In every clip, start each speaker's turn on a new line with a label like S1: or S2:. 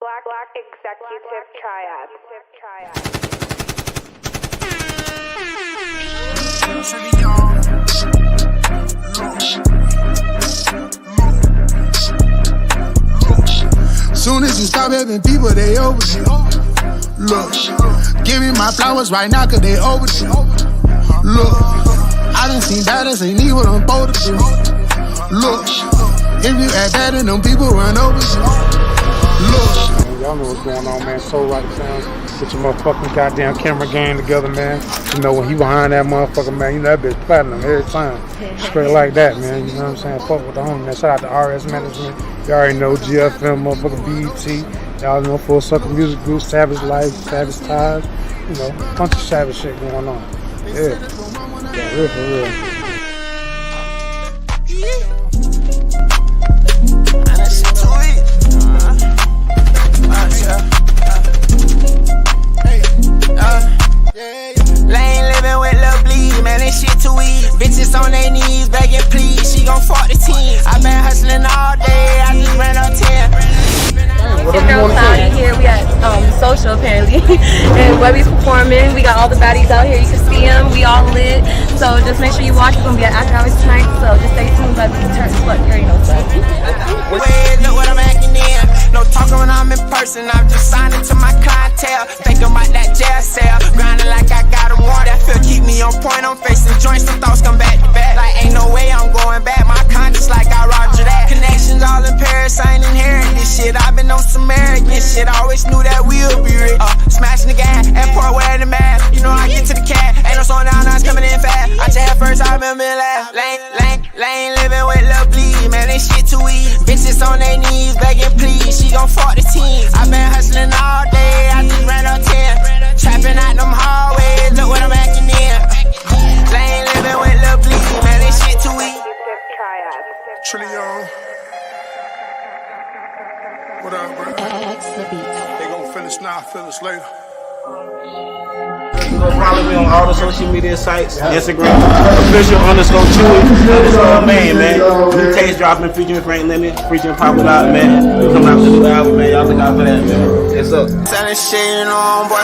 S1: Black Executive Triad.
S2: Soon as you stop having people, they overdue. Look, give me my flowers right now, cause they overdue. Look, I done seen battles, ain't need what I'm supposed to do. Look, if you act bad, then them people run over you. Look.
S3: Y'all know what's going on, man. Soul Rock Sounds. Get your motherfucking goddamn camera gang together, man. You know, when he behind that motherfucker, man, you know that bitch platinum every time. Straight like that, man. You know what I'm saying? Fuck with the homie, man. Shout out to RS Management. You already know GFM, motherfucking BET. Y'all know Full Circle Music Group, Savage Life, Savage Ties. You know, bunch of savage shit going on. Yeah. Yeah, real for real.
S4: Lane living with Lil Bleed, man, this shit too easy. Bitches on their knees, begging please, she gon' fuck the teens. I been hustling all day, I just ran on 10.
S5: Trill Talk, and here we at Social apparently, and Webby's performing. We got all the baddies out here, you can see them, we all lit. So just make sure you watch, it's gonna be at after hours tonight, so just stay tuned, but turn what, you already know stuff.
S4: Wait, look what I'm acting in. No talking when I'm in person, I'm just signing to my clientele. Thinking about that jail cell, grinding like I got a warrant. That feel keep me on point, I'm facing joints, some thoughts come back to back. Like ain't no way I'm going back, my conscience like I roger that. Connections all in Paris, I ain't inherit this shit. I've been on some arrogant shit, always knew that we'll be rich. Smashing the gas, airport wearing the mask. You know I get to the cat, ain't no slowing down, now it's coming in fast. I just had first, I remember it last. Lane living with Lil Bleed, man, this shit too easy. Bitches on their knees, begging please, she gon' fuck the teens. I been hustling all day, I just ran on 10. Trapping out them hallways, look what I'm acting in. Lane living with Lil Bleed, man, this shit too easy.
S2: Trill. What up, bro? They gon' finish now, finish later.
S6: You know, follow me on all the social media sites, Instagram, official_Chewy_man, man. New taste dropping, featuring Frank Lemon, featuring Pop It Out, man. We coming out with a new album, man. Y'all look out for that, man. It's up.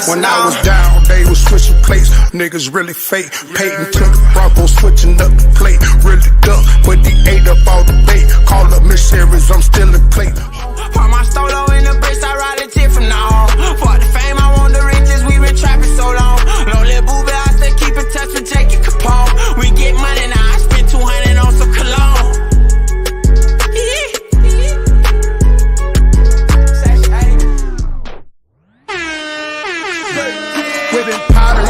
S2: When I was down, they was switching plates. Niggas really fake. Peyton to the Broncos, switching up the plate. Really duck, but he ate up all the bait. Call up Miss Harris, I'm still in plate.
S4: Put my stolo in the bricks, I ride a jet from now on. For the fame, I want the riches, we been trapping so long. No little booby, I still keep in touch with Jackie Capone. We get money now, I spend 200 on some cologne.
S2: Whipping powder in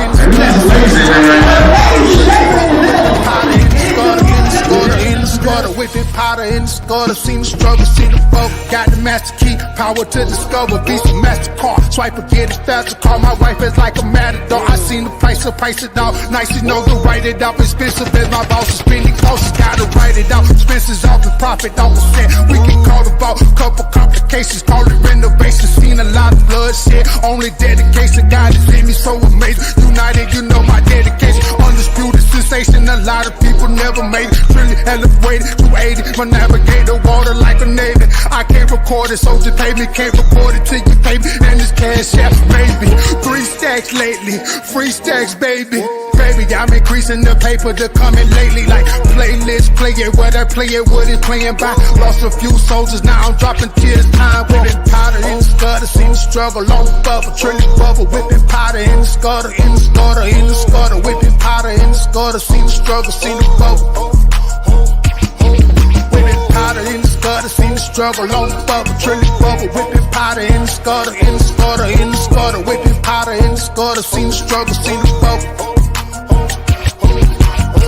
S2: the whipping powder in the scutter, seen the struggle, seen the bubble. Got the master key, power to discover. Be some MasterCard, swipe or get it faster. Call my wife is like a matador. I seen the price, so price it out. Nice to know to write it out. Expensive as my boss is spending costs. Gotta write it out. Expenses off the profit, off percent. We can call about couple complications, call it renovation. Seen a lot of bloodshed. Only dedication, God is in me, so amazing. United, you know my dedication. Undisputed sensation, a lot of people never made it. Really elevated, 280, my navigator, water like a Navy. I can't record it, so just pay me, can't record it till you pay me. And this Cashapp, baby. 3 stacks lately, free stacks, baby. Baby, I'm increasing the paper to coming lately. Like playlist, play it, what I play it, what it's playing by. Lost a few soldiers, now I'm dropping tears. Time whipping powder in the scutter, seen the struggle on the bubble, trillion bubble, whipping powder in the scutter, in the scutter, in the scutter, whipping powder in the scutter, seen the struggle, seen the bubble. Whipping powder in the scutter, seen the struggle on the bubble, trillion bubble, whipping powder in the scutter, in the scutter, in the scutter, whipping powder in the scutter, seen the struggle, seen the bubble.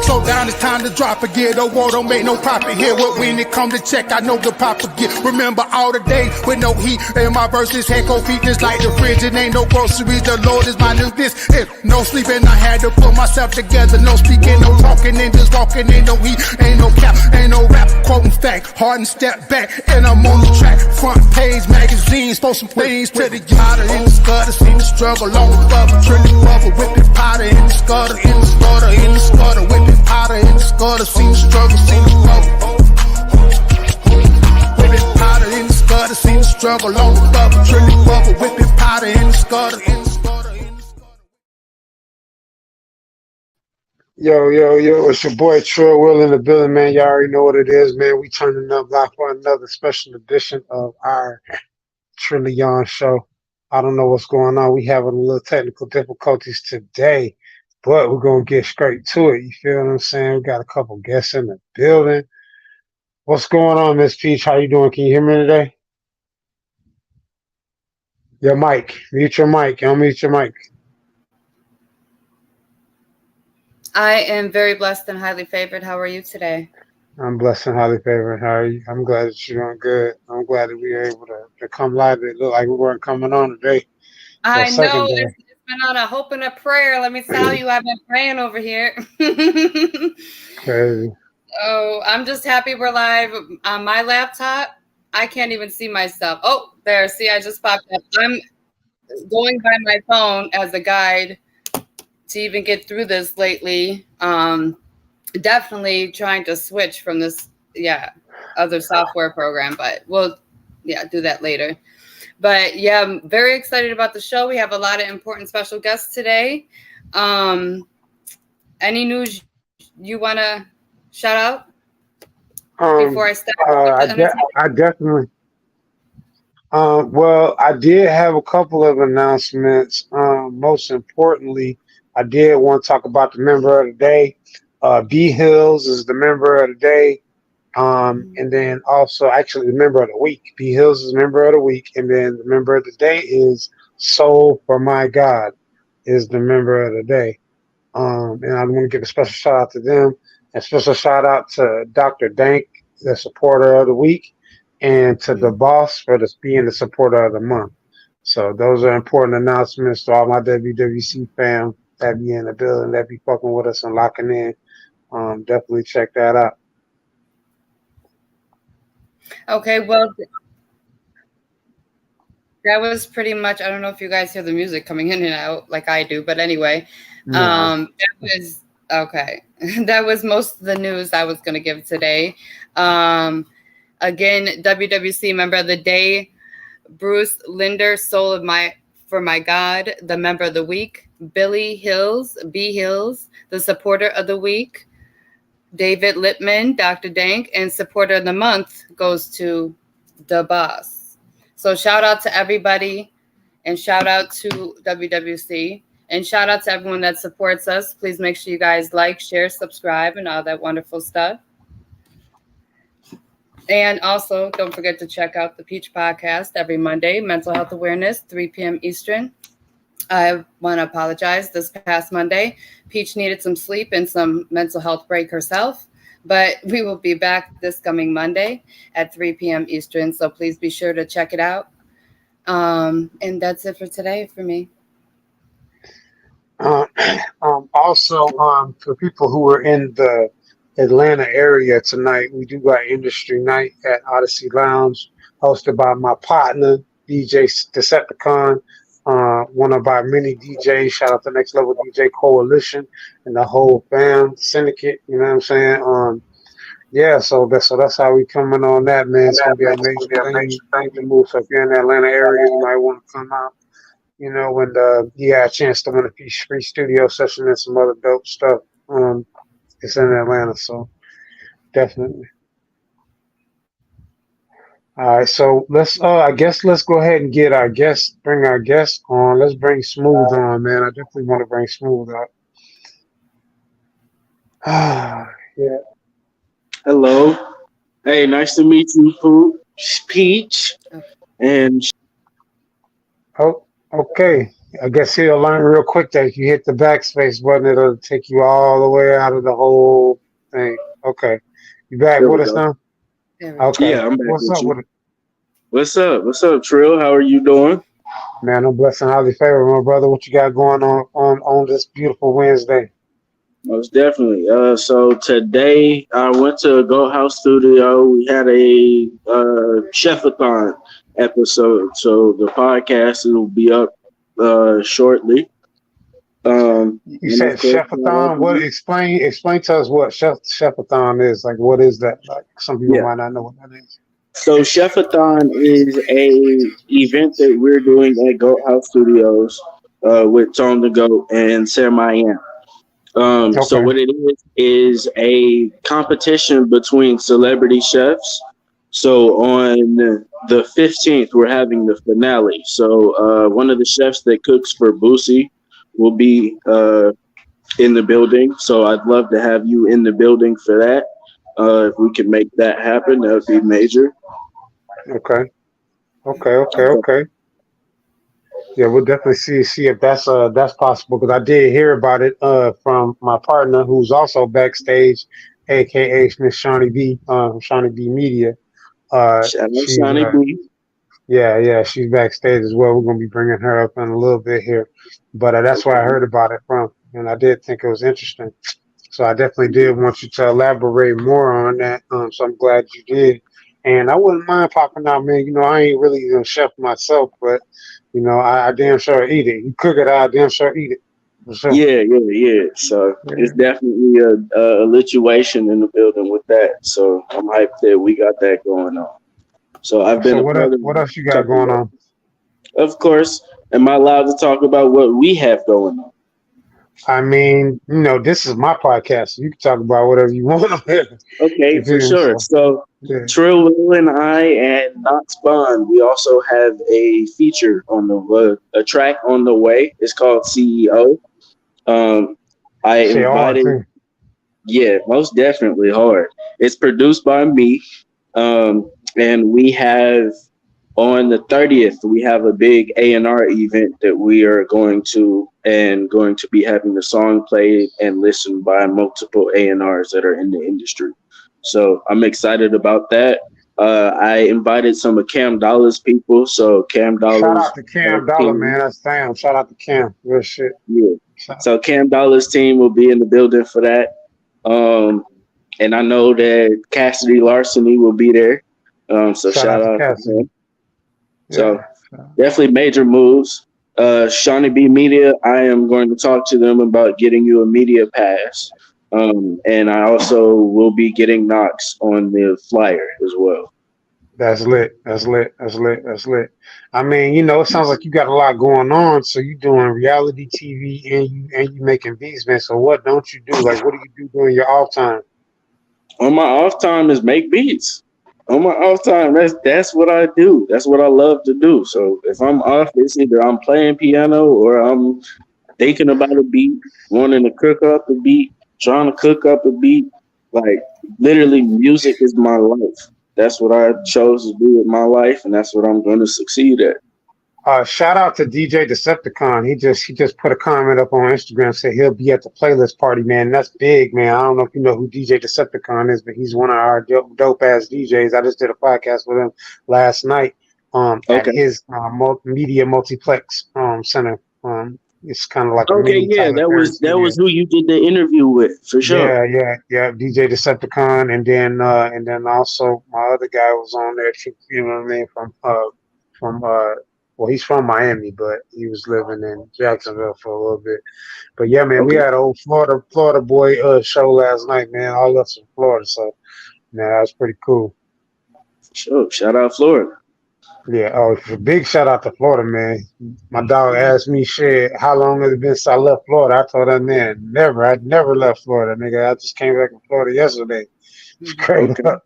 S2: Slow down, it's time to drop a gear. The war don't make no profit here. But when it come to check, I know the proper gear. Remember all the days with no heat. And my verses had cold feet just like the fridge. It ain't no groceries. The Lord is my new this. If no sleeping, I had to put myself together. No speaking, no talking, and just walking. Ain't no heat, ain't no cap, ain't no rap. Quoting fact, hard and step back. And I'm on the track. Front page magazines, post some things to the yard. In the gutter, seen the struggle on the bubble. Trilling bubble, whipping powder in the gutter, in the gutter, in the gutter, whipping powder in the gutter, seen the struggle, seen the bubble. Whipping powder in the gutter. starter, seen the struggle on the bubble, trilling bubble, whipping powder in the scutter,
S3: Yo, it's your boy Trill Will in the building, man. Y'all already know what it is, man. We turning up live for another special edition of our Trillion show. I don't know what's going on. We having a little technical difficulties today, but we're gonna get straight to it. You feel what I'm saying? We got a couple guests in the building. What's going on, Miss Peach? How you doing? Can you hear me today? Your mic. Mute your mic. Unmute your mic.
S7: I am very blessed and highly favored. How are you today?
S3: I'm blessed and highly favored. How are you? I'm glad that you're doing good. I'm glad that we were able to come live. It looked like we weren't coming on today.
S7: I know it's been on a hope and a prayer. Let me tell you, I've been praying over here.
S3: Crazy.
S7: Oh, I'm just happy we're live on my laptop. I can't even see myself. Oh, there. See, I just popped up. I'm going by my phone as a guide to even get through this lately. Definitely trying to switch from this, other software program, but we'll, do that later. But yeah, I'm very excited about the show. We have a lot of important special guests today. Any news you want to shout out before I start?
S3: I definitely. Well, I did have a couple of announcements. Most importantly, I did want to talk about the member of the day. B Hills is the member of the day. And then also actually the member of the week. B Hills is member of the week. And then the member of the day is Soul for My God is the member of the day. And I want to give a special shout out to them. A special shout out to Dr. Dank, the supporter of the week, and to the boss for being the supporter of the month. So those are important announcements to all my WWC fam that be in the building, that be fucking with us and locking in. Definitely check that out.
S7: Okay, well, that was pretty much, I don't know if you guys hear the music coming in and out like I do, but anyway, that was, okay. That was most of the news I was going to give today. Again, WWC member of the day, Bruce Linder, Soul for My God, the member of the week, Billy Hills, B Hills, the supporter of the week, David Littman, Dr. Dank, and supporter of the month goes to the boss. So shout out to everybody and shout out to WWC and shout out to everyone that supports us. Please make sure you guys like, share, subscribe, and all that wonderful stuff. And also don't forget to check out the Peach Podcast every Monday, Mental Health Awareness, 3 p.m. Eastern. I want to apologize. This past Monday, Peach needed some sleep and some mental health break herself, but we will be back this coming Monday at 3 p.m. Eastern. So please be sure to check it out. And that's it for today for me.
S3: Also, for people who are in the Atlanta area tonight, we do got Industry Night at Odyssey Lounge, hosted by my partner, DJ Decepticon. One of our many DJs, shout out to Next Level DJ Coalition and the whole fam syndicate, you know what I'm saying? So that's how we coming on that, man. It's gonna be a major thing to move. So if you're in the Atlanta area, you might want to come out, you know, when you got a chance to win a free studio session and some other dope stuff. It's in Atlanta, so definitely. All right, so let's let's go ahead and bring our guest on. Let's bring Smooth on, man. I definitely want to bring Smooth up. Yeah.
S8: Hello. Hey, nice to meet you, Peach. And
S3: oh, okay. I guess he'll learn real quick that if you hit the backspace button, it'll take you all the way out of the whole thing. Okay. You back with us now? Okay.
S8: Yeah, I'm back.
S3: What's up with it?
S8: What's up? What's up, Trill? How are you doing?
S3: Man, I'm blessed and highly favored, my brother. What you got going on this beautiful Wednesday?
S8: Most definitely. So today I went to Go House Studio. We had a Chefathon episode. So the podcast will be up shortly.
S3: You said Chefathon. What? Explain to us what Chefathon is. Like, what is that? Like, some people might not know what that is.
S8: So Chefathon is a event that we're doing at Goat House Studios with Tone the Goat and Sarah Mayan. So
S3: Okay.
S8: what it is a competition between celebrity chefs. So on the 15th, we're having the finale. So one of the chefs that cooks for Boosie will be in the building. So I'd love to have you in the building for that. If we can make that happen, that would be major.
S3: Okay. Okay. Yeah, we'll definitely see if that's possible because I did hear about it from my partner who's also backstage, aka Miss Shawnee B, Shawnee B Media.
S8: Shout out
S3: She's
S8: Shawnee B.
S3: yeah, she's backstage as well. We're gonna be bringing her up in a little bit here, but that's where I heard about it from, and I did think it was interesting. So I definitely did want you to elaborate more on that. So I'm glad you did. And I wouldn't mind popping out, man. You know, I ain't really a chef myself, but you know, I damn sure eat it. You cook it, I damn sure eat it. For sure.
S8: Yeah. So it's definitely a lituation in the building with that. So I'm hyped that we got that going on. So I've been
S3: So
S8: a part of
S3: what else you got going on?
S8: Of course. Am I allowed to talk about what we have going on?
S3: I mean, you know, this is my podcast. So you can talk about whatever you want on here.
S8: Okay, for sure. So
S3: yeah.
S8: Trill, Will, and I, and Knox Bond, we also have a feature on a track on the way. It's called CEO. I invited, yeah, most definitely hard. It's produced by me, and we have on the 30th we have a big A&R event that we are going to be having the song played and listened by multiple A&Rs that are in the industry. So I'm excited about that. I invited some of Cam Dolla's people. So Cam Dolla's
S3: shout out to Cam Dollar, man. That's damn. Shout out to Cam. Real shit.
S8: Yeah. So Cam Dolla's team will be in the building for that. And I know that Cassidy Larceny will be there. So shout out to him. So definitely major moves. Shawnee B Media, I am going to talk to them about getting you a media pass. And I also will be getting Knox on the flyer as well.
S3: That's lit. I mean, you know, it sounds like you got a lot going on. So you doing reality TV and you making beats, man. So what don't you do? Like, what do you do during your off time?
S8: On my off time is make beats. On my off time, that's what I do. That's what I love to do. So if I'm off, it's either I'm playing piano or I'm thinking about a beat, wanting to cook up a beat, trying to cook up a beat. Like literally, music is my life. That's what I chose to do with my life, and that's what I'm going to succeed at.
S3: Shout out to DJ Decepticon. He just put a comment up on Instagram, said he'll be at the playlist party, man. That's big, man. I don't know if you know who DJ Decepticon is, but he's one of our dope ass DJs. I just did a podcast with him last night at his media multiplex center. It's kind of like
S8: that was who you did the interview with for sure.
S3: Yeah. DJ Decepticon, and then also my other guy was on there too. You know what I mean? From well, he's from Miami, but he was living in Jacksonville for a little bit. But yeah, man, we had an old Florida boy show last night, man. All us from Florida, so man, that was pretty cool.
S8: Sure, shout out Florida.
S3: Yeah, big shout out to Florida, man. My dog asked me, shit, how long has it been since I left Florida? I told that man, never. I'd never left Florida, nigga. I just came back from Florida yesterday. Straight up.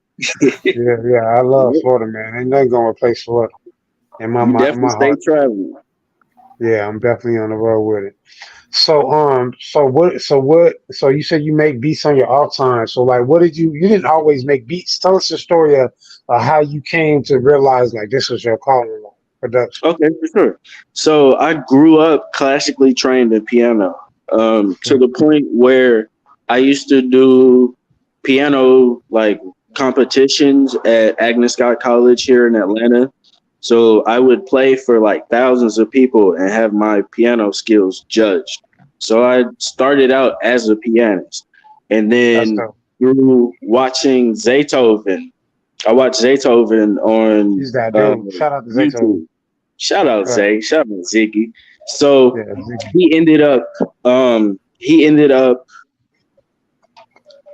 S3: Yeah, I love Florida, man. Ain't nothing gonna replace Florida. And my
S8: stay traveling.
S3: Yeah, I'm definitely on the road with it. So you said you make beats on your off time. So like, you didn't always make beats. Tell us the story of how you came to realize like this was your calling, like production.
S8: Okay, for sure. So I grew up classically trained in piano, to the point where I used to do piano like competitions at Agnes Scott College here in Atlanta. So I would play for like thousands of people and have my piano skills judged. So I started out as a pianist, and then through watching Zaytoven, I watched Zaytoven on
S3: shout out to Zaytoven.
S8: Shout out Zay, shout out Ziggy. So he ended up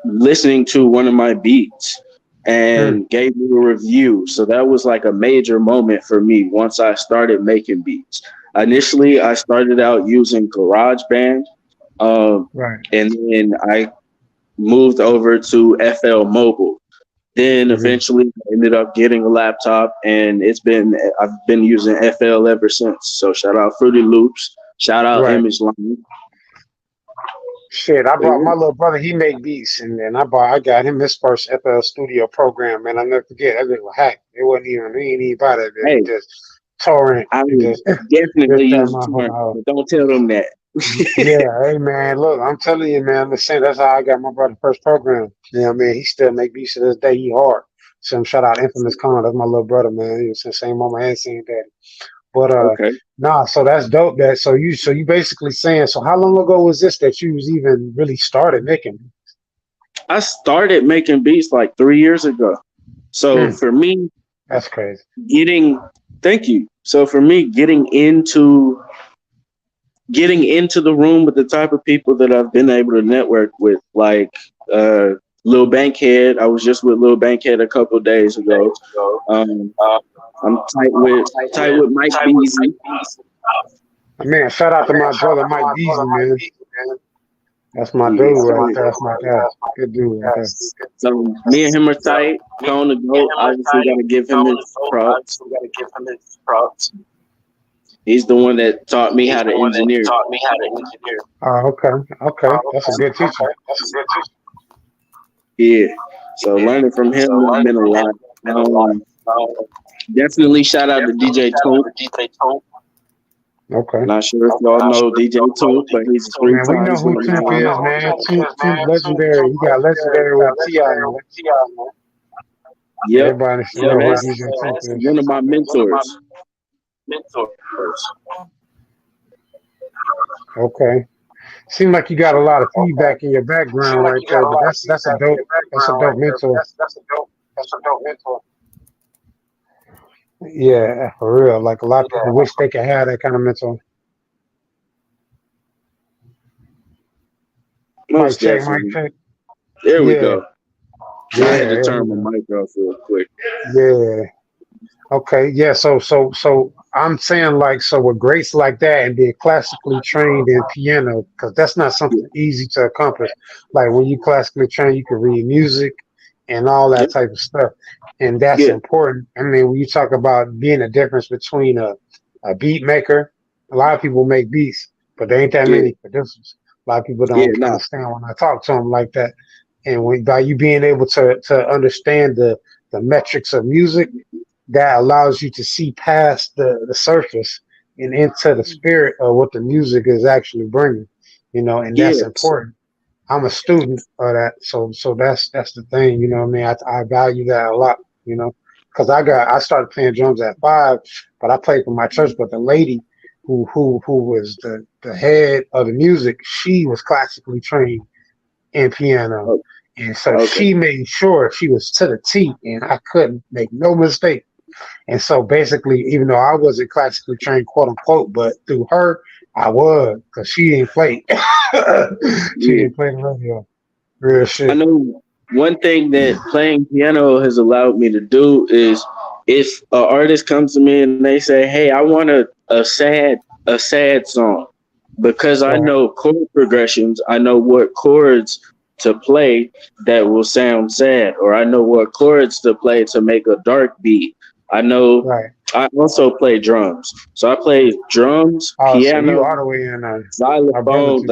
S8: listening to one of my beats and gave me a review. So that was like a major moment for me once I started making beats. Initially, I started out using GarageBand,
S3: Right.
S8: and then I moved over to FL Mobile. Then eventually I ended up getting a laptop, and I've been using FL ever since. So shout out Fruity Loops, shout out Image Line.
S3: Shit, I brought my little brother. He make beats, and then I got him his first FL Studio program, man. I never forget. That bit was hacked. It wasn't even he ain't even buy that bit.
S8: Hey,
S3: just torrent.
S8: I would
S3: Just
S8: definitely use
S3: that
S8: torrent, but don't tell them that.
S3: Yeah, hey man, look, I'm telling you, man. Listen, that's how I got my brother's first program. You know what I mean? He still make beats to this day. He hard. So shout out Infamous Con. That's my little brother, man. He was the same mama and same daddy. But nah, so that's dope. So you basically saying, so how long ago was this that you was even really started making?
S8: I started making beats like 3 years ago. So for me,
S3: that's crazy.
S8: Thank you. So for me, getting into the room with the type of people that I've been able to network with, like Lil Bankhead. I was just with Lil Bankhead a couple days ago. I'm tight with Mike Beasley.
S3: Man, shout out to my brother Mike Beasley, man. That's my dude right there. That's my guy. Good dude right there.
S8: So me and him are tight. On the go. Obviously gotta give him his props. He's the one that taught me how to engineer.
S3: Oh, okay. That's a good teacher.
S8: Yeah. So learning from him has been a lot. Definitely shout out to DJ Toomp.
S3: Okay.
S8: Not sure if y'all know DJ Toomp, but he's a
S3: man, we know who Toomp is, man. Toomp legendary. He got legendary with T.I.
S8: Yeah.
S3: Everybody should know who DJ Toomp is.
S8: One of my mentors.
S3: Okay. Seems like you got a lot of feedback in your background right there, but that's a dope mentor. Yeah, for real. Like a lot of people wish they could have that kind of mentor.
S8: Most
S3: Mic
S8: definitely.
S3: check.
S8: There we go.
S3: Yeah,
S8: I had to turn my mic off real quick.
S3: Yeah. Okay. Yeah. So I'm saying like, so with grace like that and being classically trained in piano, because that's not something easy to accomplish. Like when you classically trained, you can read music and all that type of stuff. And that's important. I mean, when you talk about being a difference between a beat maker, a lot of people make beats, but there ain't that many producers. A lot of people don't understand when I talk to them like that. And by you being able to understand the metrics of music, that allows you to see past the surface and into the spirit of what the music is actually bringing, and that's important. I'm a student of that, so that's the thing, you know what I mean? I value that a lot, because I started playing drums at 5, but I played for my church. But the lady who was the head of the music, she was classically trained in piano, and so she made sure she was to the T, and I couldn't make no mistake. And so basically, even though I wasn't classically trained, quote unquote, but through her, I was, because she didn't play. She didn't play the radio. Real shit.
S8: I know one thing that playing piano has allowed me to do is, if an artist comes to me and they say, "Hey, I want a sad song," because I know chord progressions, I know what chords to play that will sound sad, or I know what chords to play to make a dark beat. I know.
S3: Right.
S8: I also play drums, so I play drums, piano,
S3: so you all the way in
S8: xylophone.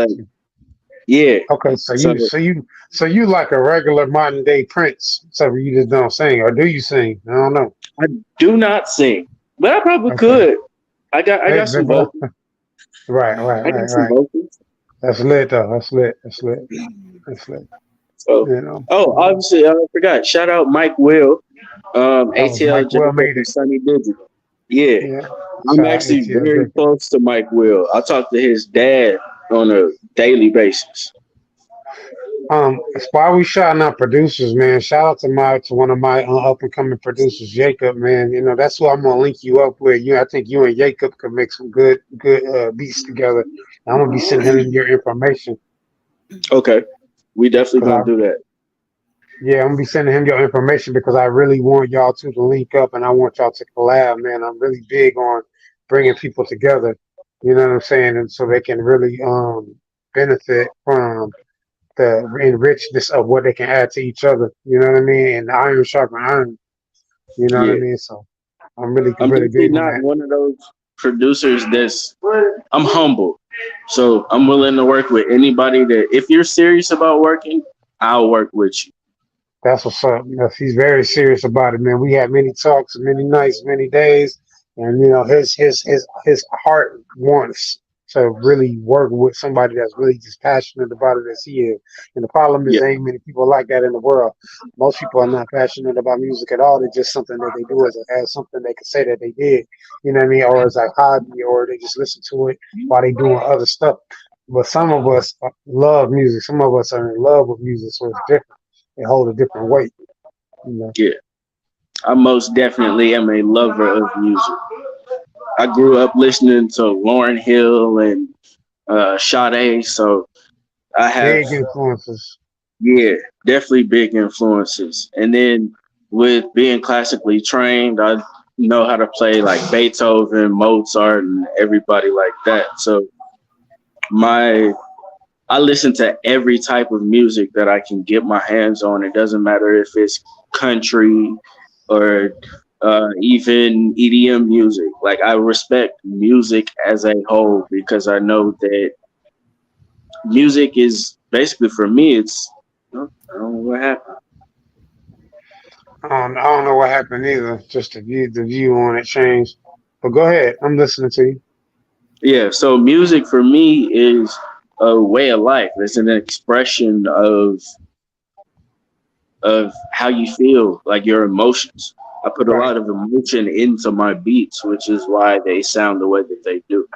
S8: Yeah.
S3: Okay, so you like a regular modern day Prince, so you just don't sing, or do you sing? I don't know.
S8: I do not sing, but I probably could. I got some vocals.
S3: Right.
S8: Vocals.
S3: That's lit though. That's lit.
S8: So, obviously, I forgot. Shout out Mike Will, ATL
S3: Will
S8: Sunny Digital. Yeah. I'm actually very close to Mike Will. I talk to his dad on a daily basis.
S3: While we shouting out producers, man, shout out to one of my up and coming producers, Jacob, man. That's who I'm gonna link you up with. I think you and Jacob could make some good beats together. I'm gonna be sending him your information.
S8: Okay, we definitely gonna do that.
S3: Yeah, I'm gonna be sending him your information because I really want y'all two to link up and I want y'all to collab, man. I'm really big on bringing people together. You know what I'm saying, and so they can really benefit from the enrichness of what they can add to each other. You know what I mean? And iron sharpen iron. You know what I
S8: Yeah.
S3: mean? So I'm really
S8: I'm
S3: really
S8: definitely
S3: big on
S8: not
S3: that.
S8: one of those producers I'm humble. So I'm willing to work with anybody that if you're serious about working, I'll work with you.
S3: That's what's up. Yes, he's very serious about it, man. We had many talks, many nights, many days, and his heart wants to really work with somebody that's really just passionate about it as he is. And the problem is,
S8: Yeah.
S3: there ain't many people like that in the world. Most people are not passionate about music at all. It's just something that they do as something they can say that they did. You know what I mean? Or as a hobby, or they just listen to it while they doing other stuff. But some of us love music. Some of us are in love with music, so it's different. They hold a different weight. You know.
S8: Yeah. I most definitely am a lover of music. I grew up listening to Lauryn Hill and Sade, so I have,
S3: Big influences.
S8: yeah, definitely big influences. And then with being classically trained, I know how to play like Beethoven, Mozart, and everybody like that. So my I listen to every type of music that I can get my hands on. It doesn't matter if it's country or even EDM music. Like I respect music as a whole because I know that music is basically for me. I don't know what happened.
S3: I don't know what happened either. Just the view on it changed. But go ahead. I'm listening to you.
S8: Yeah, so music for me is a way of life. It's an expression of how you feel, like your emotions. I put a
S3: Right.
S8: lot of emotion into my beats, which is why they sound the way that they do.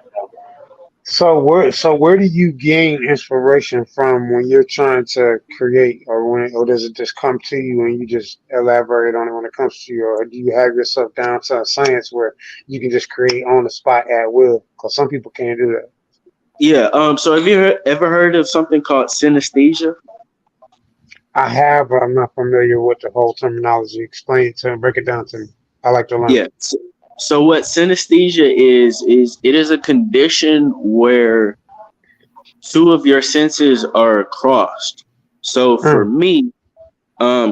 S3: So where do you gain inspiration from when you're trying to create, or does it just come to you and you just elaborate on it when it comes to you, or do you have yourself down to a science where you can just create on the spot at will? Because some people can't do that.
S8: Yeah. So have you ever heard of something called synesthesia?
S3: I have, but I'm not familiar with the whole terminology. Explain it to me, break it down to me. I like to learn.
S8: Yeah. So what synesthesia is it is a condition where two of your senses are crossed. So for
S3: Mm.
S8: me,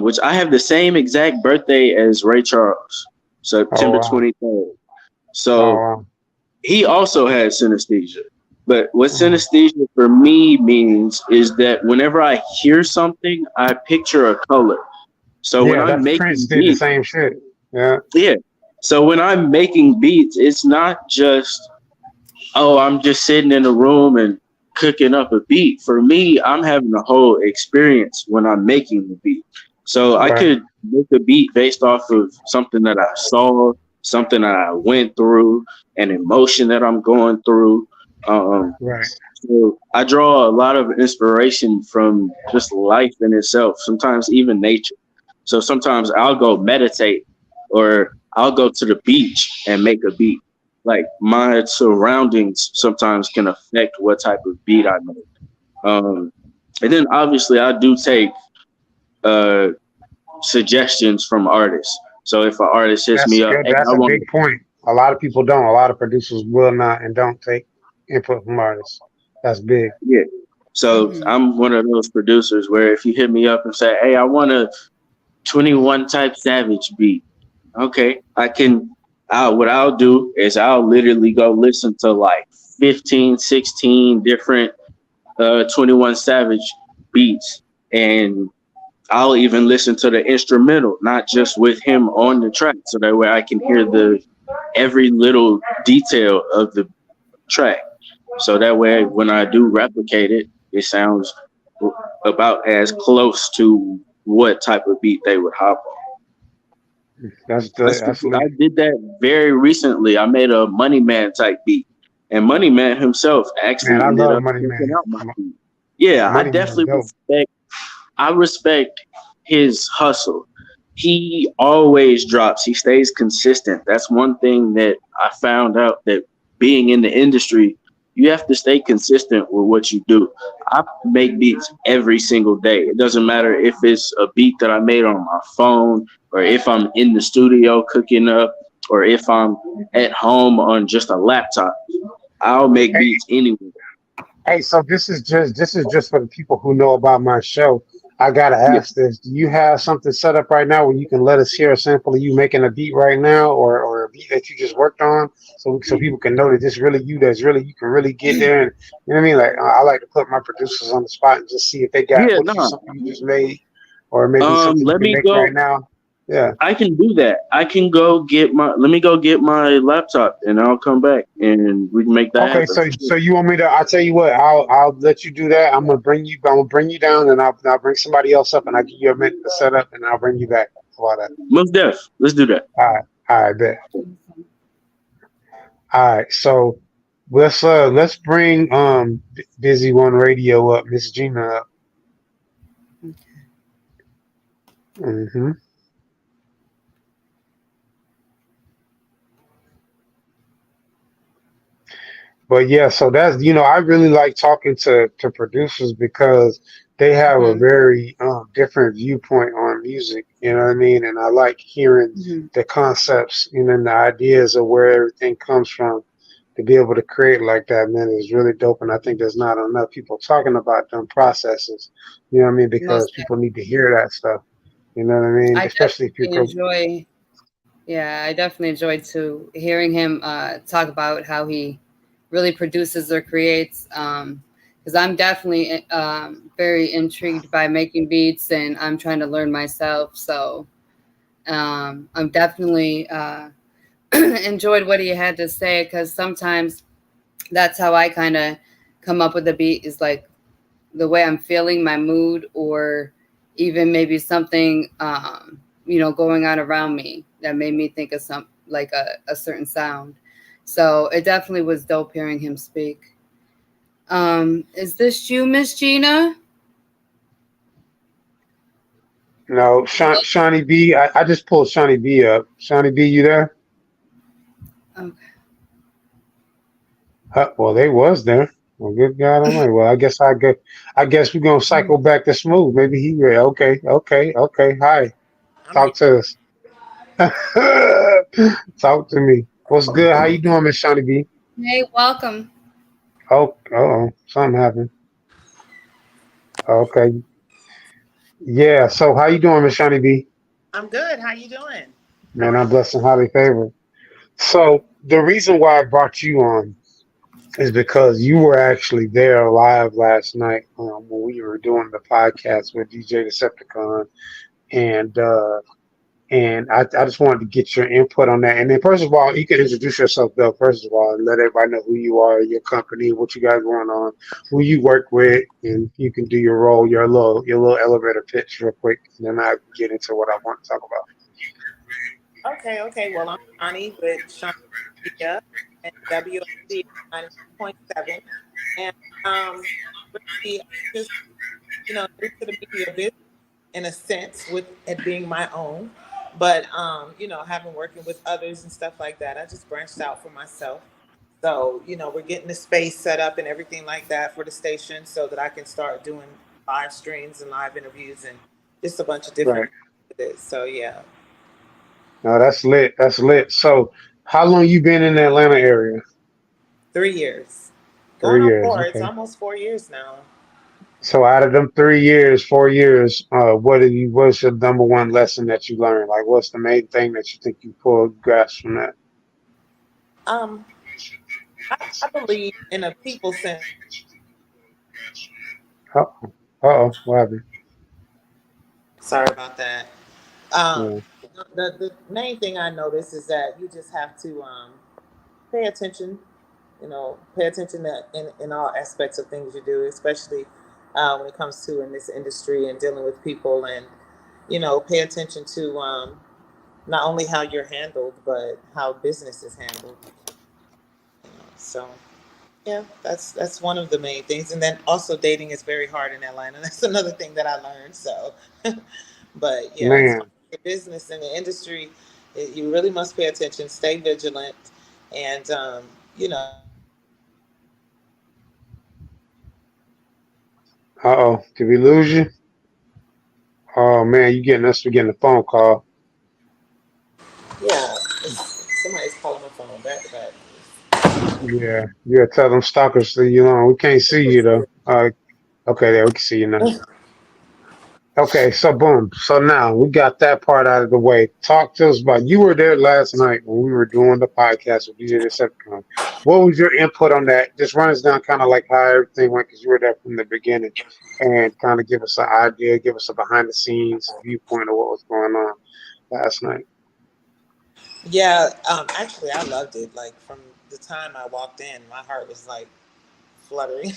S8: which I have the same exact birthday as Ray Charles,
S3: Oh
S8: September
S3: wow.
S8: 23rd.
S3: Oh
S8: So
S3: wow.
S8: he also has synesthesia. But what
S3: Mm.
S8: synesthesia for me means is that whenever I hear something, I picture a color. So when
S3: Yeah,
S8: I'm
S3: that's Prince
S8: making
S3: did the
S8: beats,
S3: same shit. Yeah.
S8: yeah. So when I'm making beats, it's not just, oh, I'm just sitting in a room and cooking up a beat. For me, I'm having a whole experience when I'm making the beat. So I
S3: Right.
S8: could make a beat based off of something that I saw, something that I went through, an emotion that I'm going through. Um,
S3: Right.
S8: so I draw a lot of inspiration from just life in itself, sometimes even nature. So sometimes I'll go meditate or I'll go to the beach and make a beat. Like my surroundings sometimes can affect what type of beat I make. And then obviously I do take uh, suggestions from artists. So if an artist hits
S3: That's
S8: me up,
S3: good.
S8: hey,
S3: That's
S8: I
S3: a
S8: want
S3: big
S8: to,
S3: point. A lot of people don't. A lot of producers will not and don't take input from artists. That's big.
S8: yeah. So
S7: Mm-hmm.
S8: I'm one of those producers where if you hit me up and say, hey, I want a 21 type Savage beat. Okay, I can. What I'll do is I'll literally go listen to like 15, 16 different 21 Savage beats, and I'll even listen to the instrumental, not just with him on the track, so that way I can hear the every little detail of the track. So that way, when I do replicate it, it sounds about as close to what type of beat they would hop on.
S3: That's the that's lit.
S8: I did that very recently. I made a Money Man type beat, and Money Man himself
S3: Man,
S8: actually
S3: I
S8: ended
S3: love
S8: up
S3: Money
S8: picking
S3: Man.
S8: out my beat. Yeah, I
S3: Money Man,
S8: definitely
S3: dope.
S8: respect. I respect his hustle. He always drops. He stays consistent. That's one thing that I found out that being in the industry, you have to stay consistent with what you do. I make beats every single day. It doesn't matter if it's a beat that I made on my phone, or if I'm in the studio cooking up, or if I'm at home on just a laptop. I'll make beats anywhere.
S3: Hey, so this is just for the people who know about my show. I gotta
S8: Yeah.
S3: ask this: do you have something set up right now where you can let us hear a sample of you making a beat right now, or a beat that you just worked on, so people can know that this really you. That's really you can really get there. And you know what I mean? Like I like to put my producers on the spot and just see if they got
S8: Yeah,
S3: what you
S8: no.
S3: something you just made, or maybe something you
S8: Let
S3: can
S8: me
S3: make right
S8: go.
S3: now. Yeah.
S8: I can do that. I can go get my. Let me go get my laptop, and I'll come back, and we can make that
S3: Okay,
S8: happen
S3: so
S8: for sure.
S3: so you want me to? I'll tell you what. I'll let you do that. I'm gonna bring you down, and I'll bring somebody else up, and I'll give you a minute to set up, and I'll bring you back. How about that?
S8: Most def. Let's do that.
S3: All right, bet. All right, so let's bring Busy One Radio up, Miss Gina up. hmm But yeah, so that's I really like talking to producers because they have a
S7: Mm-hmm.
S3: very different viewpoint on music. You know what I mean? And I like hearing
S7: Mm-hmm.
S3: the concepts, and the ideas of where everything comes from to be able to create like that. Man, is really dope. And I think there's not enough people talking about them processes. You know what I mean? Because
S7: Most
S3: people need to hear that stuff. You know what I mean?
S7: I
S3: Especially if you're
S7: definitely enjoy. Yeah, I definitely enjoyed too hearing him talk about how he really produces or creates. Because I'm definitely very intrigued by making beats, and I'm trying to learn myself. So I'm definitely enjoyed what he had to say because sometimes that's how I kind of come up with a beat is like the way I'm feeling, my mood, or even maybe something going on around me that made me think of some like a certain sound. So it definitely was dope hearing him speak. Is this you, Miss Gina?
S3: no, Shawnee B. I just pulled Shawnee B up. Shawnee B, you there?
S7: Okay.
S3: Well, they was there. Well, good God Almighty. Well, I guess we're gonna cycle back to Smooth. Maybe he read. Okay, okay, okay. Hi, talk to us. Talk to me. What's good? How you doing, Miss Shawnee B?
S7: Hey, welcome.
S3: Oh, something happened. Okay, yeah. So how you doing, Miss Shawnee B? Man, I'm blessed and highly favored. So the reason why I brought you on is because you were actually there live last night when we were doing the podcast with DJ Decepticon, and I just wanted to get your input on that. And then, first of all, you can introduce yourself, though. First of all, and let everybody know who you are, your company, what you got going on, who you work with, and you can do your role, your little elevator pitch, real quick, and then I get into what I want to talk about. Right. No, that's lit. That's lit. So, how long you been in the Atlanta area? 3 years. Okay. So out of them 3 years, 4 years, what's your number one lesson that you learned? Like, what's the main thing that you think you pulled grasp from that? Uh oh, what happened? Yeah, man. Uh-oh. Did we lose you? Oh, man, you getting us. We're getting a phone call.
S9: Yeah, somebody's calling my phone back to back.
S3: Yeah. You gotta tell them stalkers to you know, we can't see you, though. Okay, there, we can see you now. Okay, so boom. So now we got that part out of the way. Talk to us about you were there last night when we were doing the podcast with DJ Decepticon. What was your input on that? Just run us down kind of like how everything went because you were there from the beginning and kind of give us an idea, give us a behind the scenes viewpoint of what was going on last night.
S9: Yeah, actually, I loved it. Like from the time I walked in, my heart was like fluttering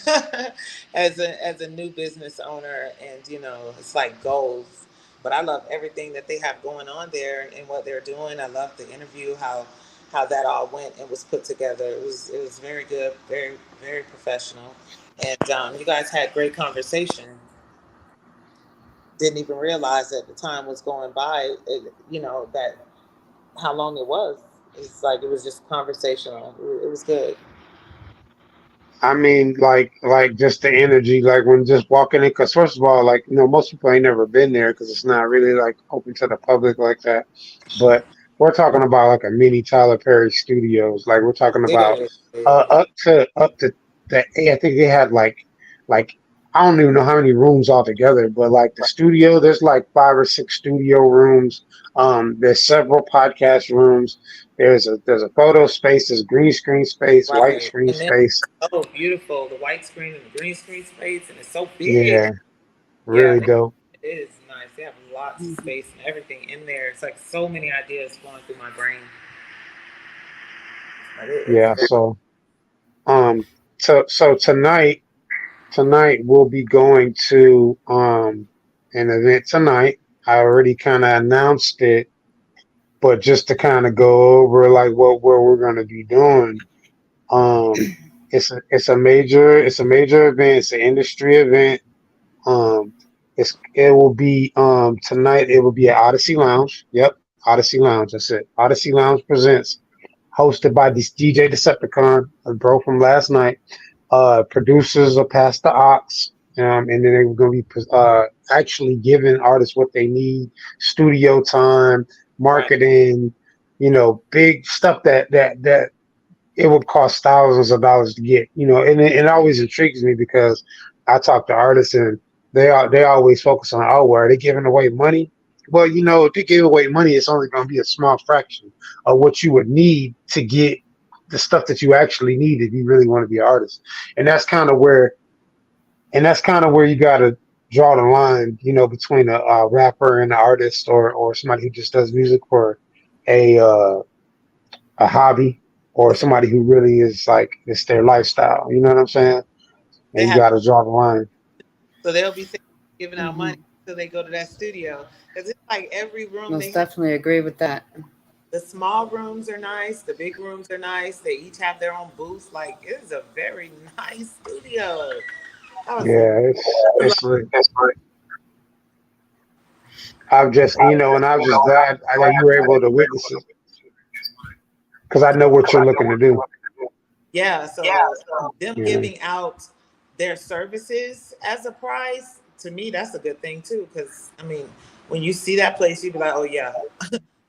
S9: as a new business owner, and it's like goals. But I love everything that they have going on there and what they're doing. I love the interview, how that all went and was put together. It was very good, very very professional, and you guys had great conversation. Didn't even realize that the time was going by. That how long it was. It's like it was just conversational. It was good.
S3: I mean, like just the energy, like when just walking in. Because first of all, like most people ain't never been there because it's not really like open to the public like that. But we're talking about like a mini Tyler Perry Studios. Like we're talking about
S9: Literally.
S3: up to the. I think they had like I don't even know how many rooms altogether, but like the studio, there's like 5 or 6 studio rooms. There's several podcast rooms. There's a photo space. There's green screen space, white
S9: Right.
S3: screen
S9: And then
S3: space.
S9: oh beautiful, the white screen and the green screen space, and it's so big.
S3: Yeah,
S9: Yeah,
S3: really dope.
S9: it is nice. They have lots of space and everything in there. It's like so many ideas flowing through my brain. But it's
S3: Yeah, so um so tonight we'll be going to an event tonight. I already kind of announced it, but just to kind of go over like what we're going to be doing. Um it's a major event, it's an industry event. Um it will be tonight it will be at Odyssey Lounge. Yep, Odyssey Lounge, that's it. Odyssey Lounge presents hosted by this DJ Decepticon, a bro from last night. Producers are past the ox, and then they're going to be actually giving artists what they need: studio time,
S9: right.
S3: marketing, big stuff that it would cost thousands of dollars to get. And it always intrigues me because I talk to artists and they always focus on, oh, well, are they giving away money? Well, if they give away money, it's only going to be a small fraction of what you would need to get the stuff that you actually need if you really want to be an artist. And that's kind of where you got to draw the line, between a rapper and an artist, or somebody who just does music for a a hobby, or somebody who really is like it's their lifestyle. You know what I'm saying?
S9: They
S3: And you
S9: have
S3: got to draw the line.
S9: so they'll be giving out money until they go to that studio because it's like every room they
S7: Most
S9: have.
S7: definitely agree with that.
S9: The small rooms are nice. The big rooms are nice. They each have their own booth. Like it is a very nice studio. I was
S3: Yeah, it's I've just and I was just glad that you were able to witness it because I know what you're looking to do.
S9: yeah. So them
S3: Yeah.
S9: giving out their services as a prize to me, that's a good thing too. Because I mean, when you see that place, you be like, oh yeah,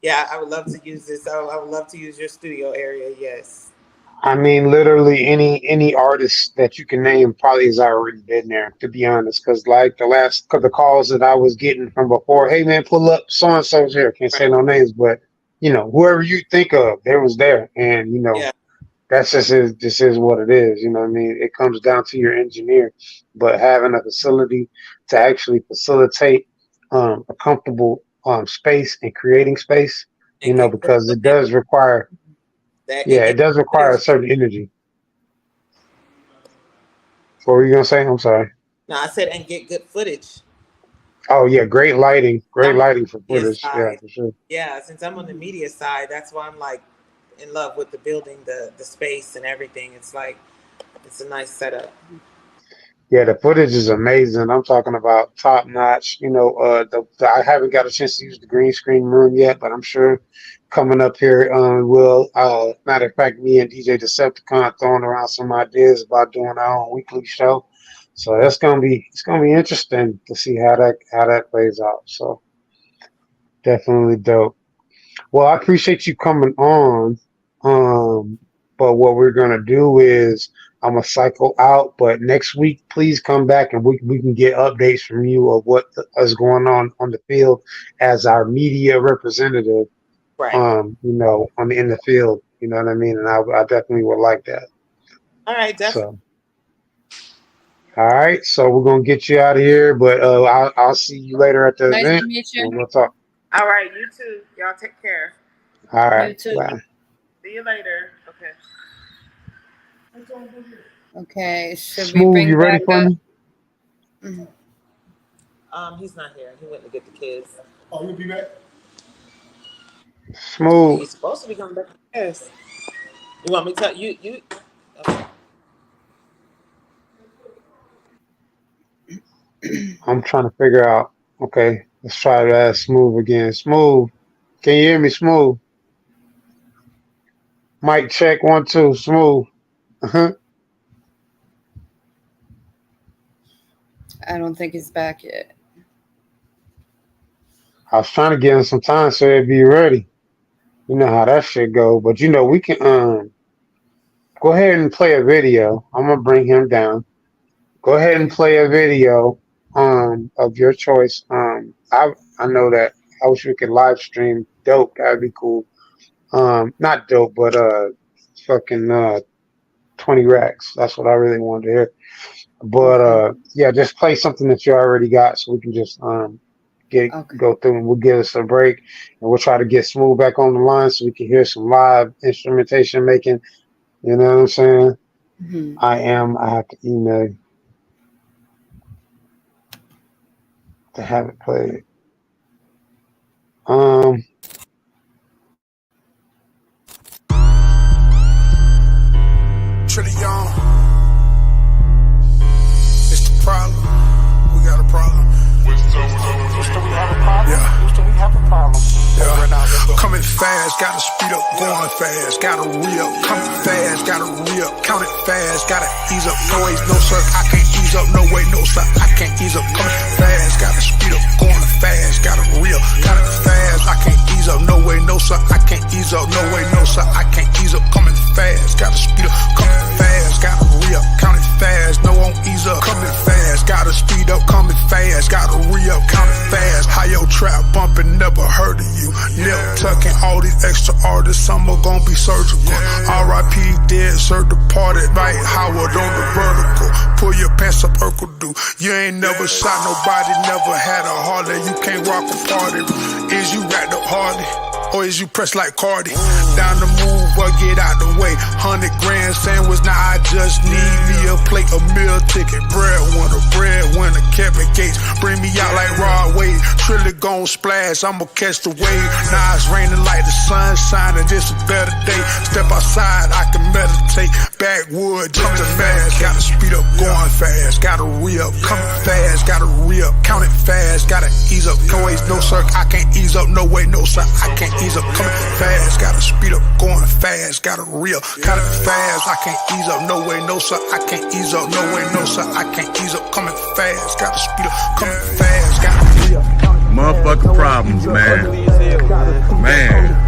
S9: yeah, I would love to use this. I would love to use your studio area. Yes.
S3: I mean, literally any artist that you can name probably has already been there. To be honest, because like the calls that I was getting from before, hey man, pull up, so and so's here. Can't say
S9: Right.
S3: no names, but whoever you think of, they was there, and
S9: Yeah.
S3: that's just is what it is. You know what I mean? It comes down to your engineer, but having a facility to actually facilitate a comfortable space and creating space,
S9: And get good
S3: because it
S9: footage.
S3: does require,
S9: That and
S3: yeah, it
S9: get
S3: does require a
S9: footage.
S3: certain energy. What were you gonna say? I'm sorry.
S9: No, I said and get good footage.
S3: Oh yeah, great
S9: I'm on
S3: lighting for
S9: the media
S3: footage. Yeah,
S9: side.
S3: for sure.
S9: Yeah, since I'm on the media side, that's why I'm like in love with the building, the space and everything. It's like it's a nice setup.
S3: Yeah, the footage is amazing. I'm talking about top notch. I haven't got a chance to use the green screen room yet, but I'm sure coming up here, will. Matter of fact, me and DJ Decepticon throwing around some ideas about doing our own weekly show. So it's gonna be interesting to see how that plays out. So definitely dope. Well, I appreciate you coming on. But what we're gonna do is I'm gonna cycle out. But next week, please come back and we can get updates from you of what is going on the field as our media representative.
S9: Right.
S3: In the field. You know what I mean? And I definitely would like that.
S9: All right, definitely.
S3: All right, so we're gonna get you out of here, but I'll see you later at the
S7: Nice
S3: event.
S7: to meet you.
S3: We'll talk.
S9: All right, you too. Y'all take care.
S3: All right,
S7: You too.
S3: bye.
S9: See you later. Okay.
S7: Okay, should
S3: Smooth,
S7: we bring
S3: you ready
S7: back
S3: for me?
S9: He's not here. He went to get the kids.
S2: Oh, you'll be back?
S3: Smooth.
S9: He's supposed to be coming back. Yes. You want me to tell you? Okay.
S3: I'm trying to figure out. Okay, let's try to ask Smooth again. Smooth, can you hear me? Smooth. Mic check 1 2. Smooth.
S7: I don't think he's back yet.
S3: I was trying to give him some time so he'd be ready. You know how that shit go, but we can go ahead and play a video. I'm gonna bring him down. Go ahead and play a video of your choice. I know that I wish we could live stream. Dope, that'd be cool. Not dope, but fucking 20 racks. That's what I really wanted to hear. But yeah, just play something that you already got so we can just go through, and we'll give us a break, and we'll try to get Smooth back on the line so we can hear some live instrumentation making. You know what I'm saying?
S7: Mm-hmm.
S3: I have to email you to have it played.
S2: Trillion. It's the problem. We got a problem. Yeah. Coming fast, gotta speed up, going fast, gotta re-up, coming fast, gotta re-up, count it fast, gotta ease up, no ways, no sir, I can't ease up, no way, no sir, I can't ease up, coming fast, gotta speed up, going fast, gotta re-up, count it fast, I can't ease up, no way, no sir, I can't ease up, no way, no sir, I can't ease up, coming fast, gotta speed up, coming fast, gotta re-up, count it fast, no won't ease up, coming fast, gotta speed up, coming fast, gotta re-up, count it fast, how your trap bumping, never heard of you, nip tucking all these extra artists, some are gonna be surgical, R.I.P. dead, sir departed, right, Howard on the vertical, pull your pants up, Urkel do, you ain't never shot nobody, never had a Harley, you can't rock a party, is you racked up Harley? Or is you pressed like Cardi? Down the move or get out the way. 100 grand sandwich, now I just need me a plate, a meal ticket. Breadwinner, Kevin Gates. Bring me out like Rod Wade. Trilly gon' splash, I'ma catch the wave. Now it's raining like the sun shining, this a better day. Step outside, I can meditate. Backwood, just a fast. Gotta speed up, going fast. Gotta re-up, coming fast. Gotta re-up, count it fast. Gotta ease up, no ways, no sir, I can't ease up. No way, no sir, I can't ease up, coming fast, gotta speed up, going fast, gotta re-up, count it fast, I can't ease up, no way, no sir, I can't ease up, no way, no sir, I can't ease up, coming fast, gotta speed up, coming fast, gotta re-up.
S10: Motherfucking problems, man.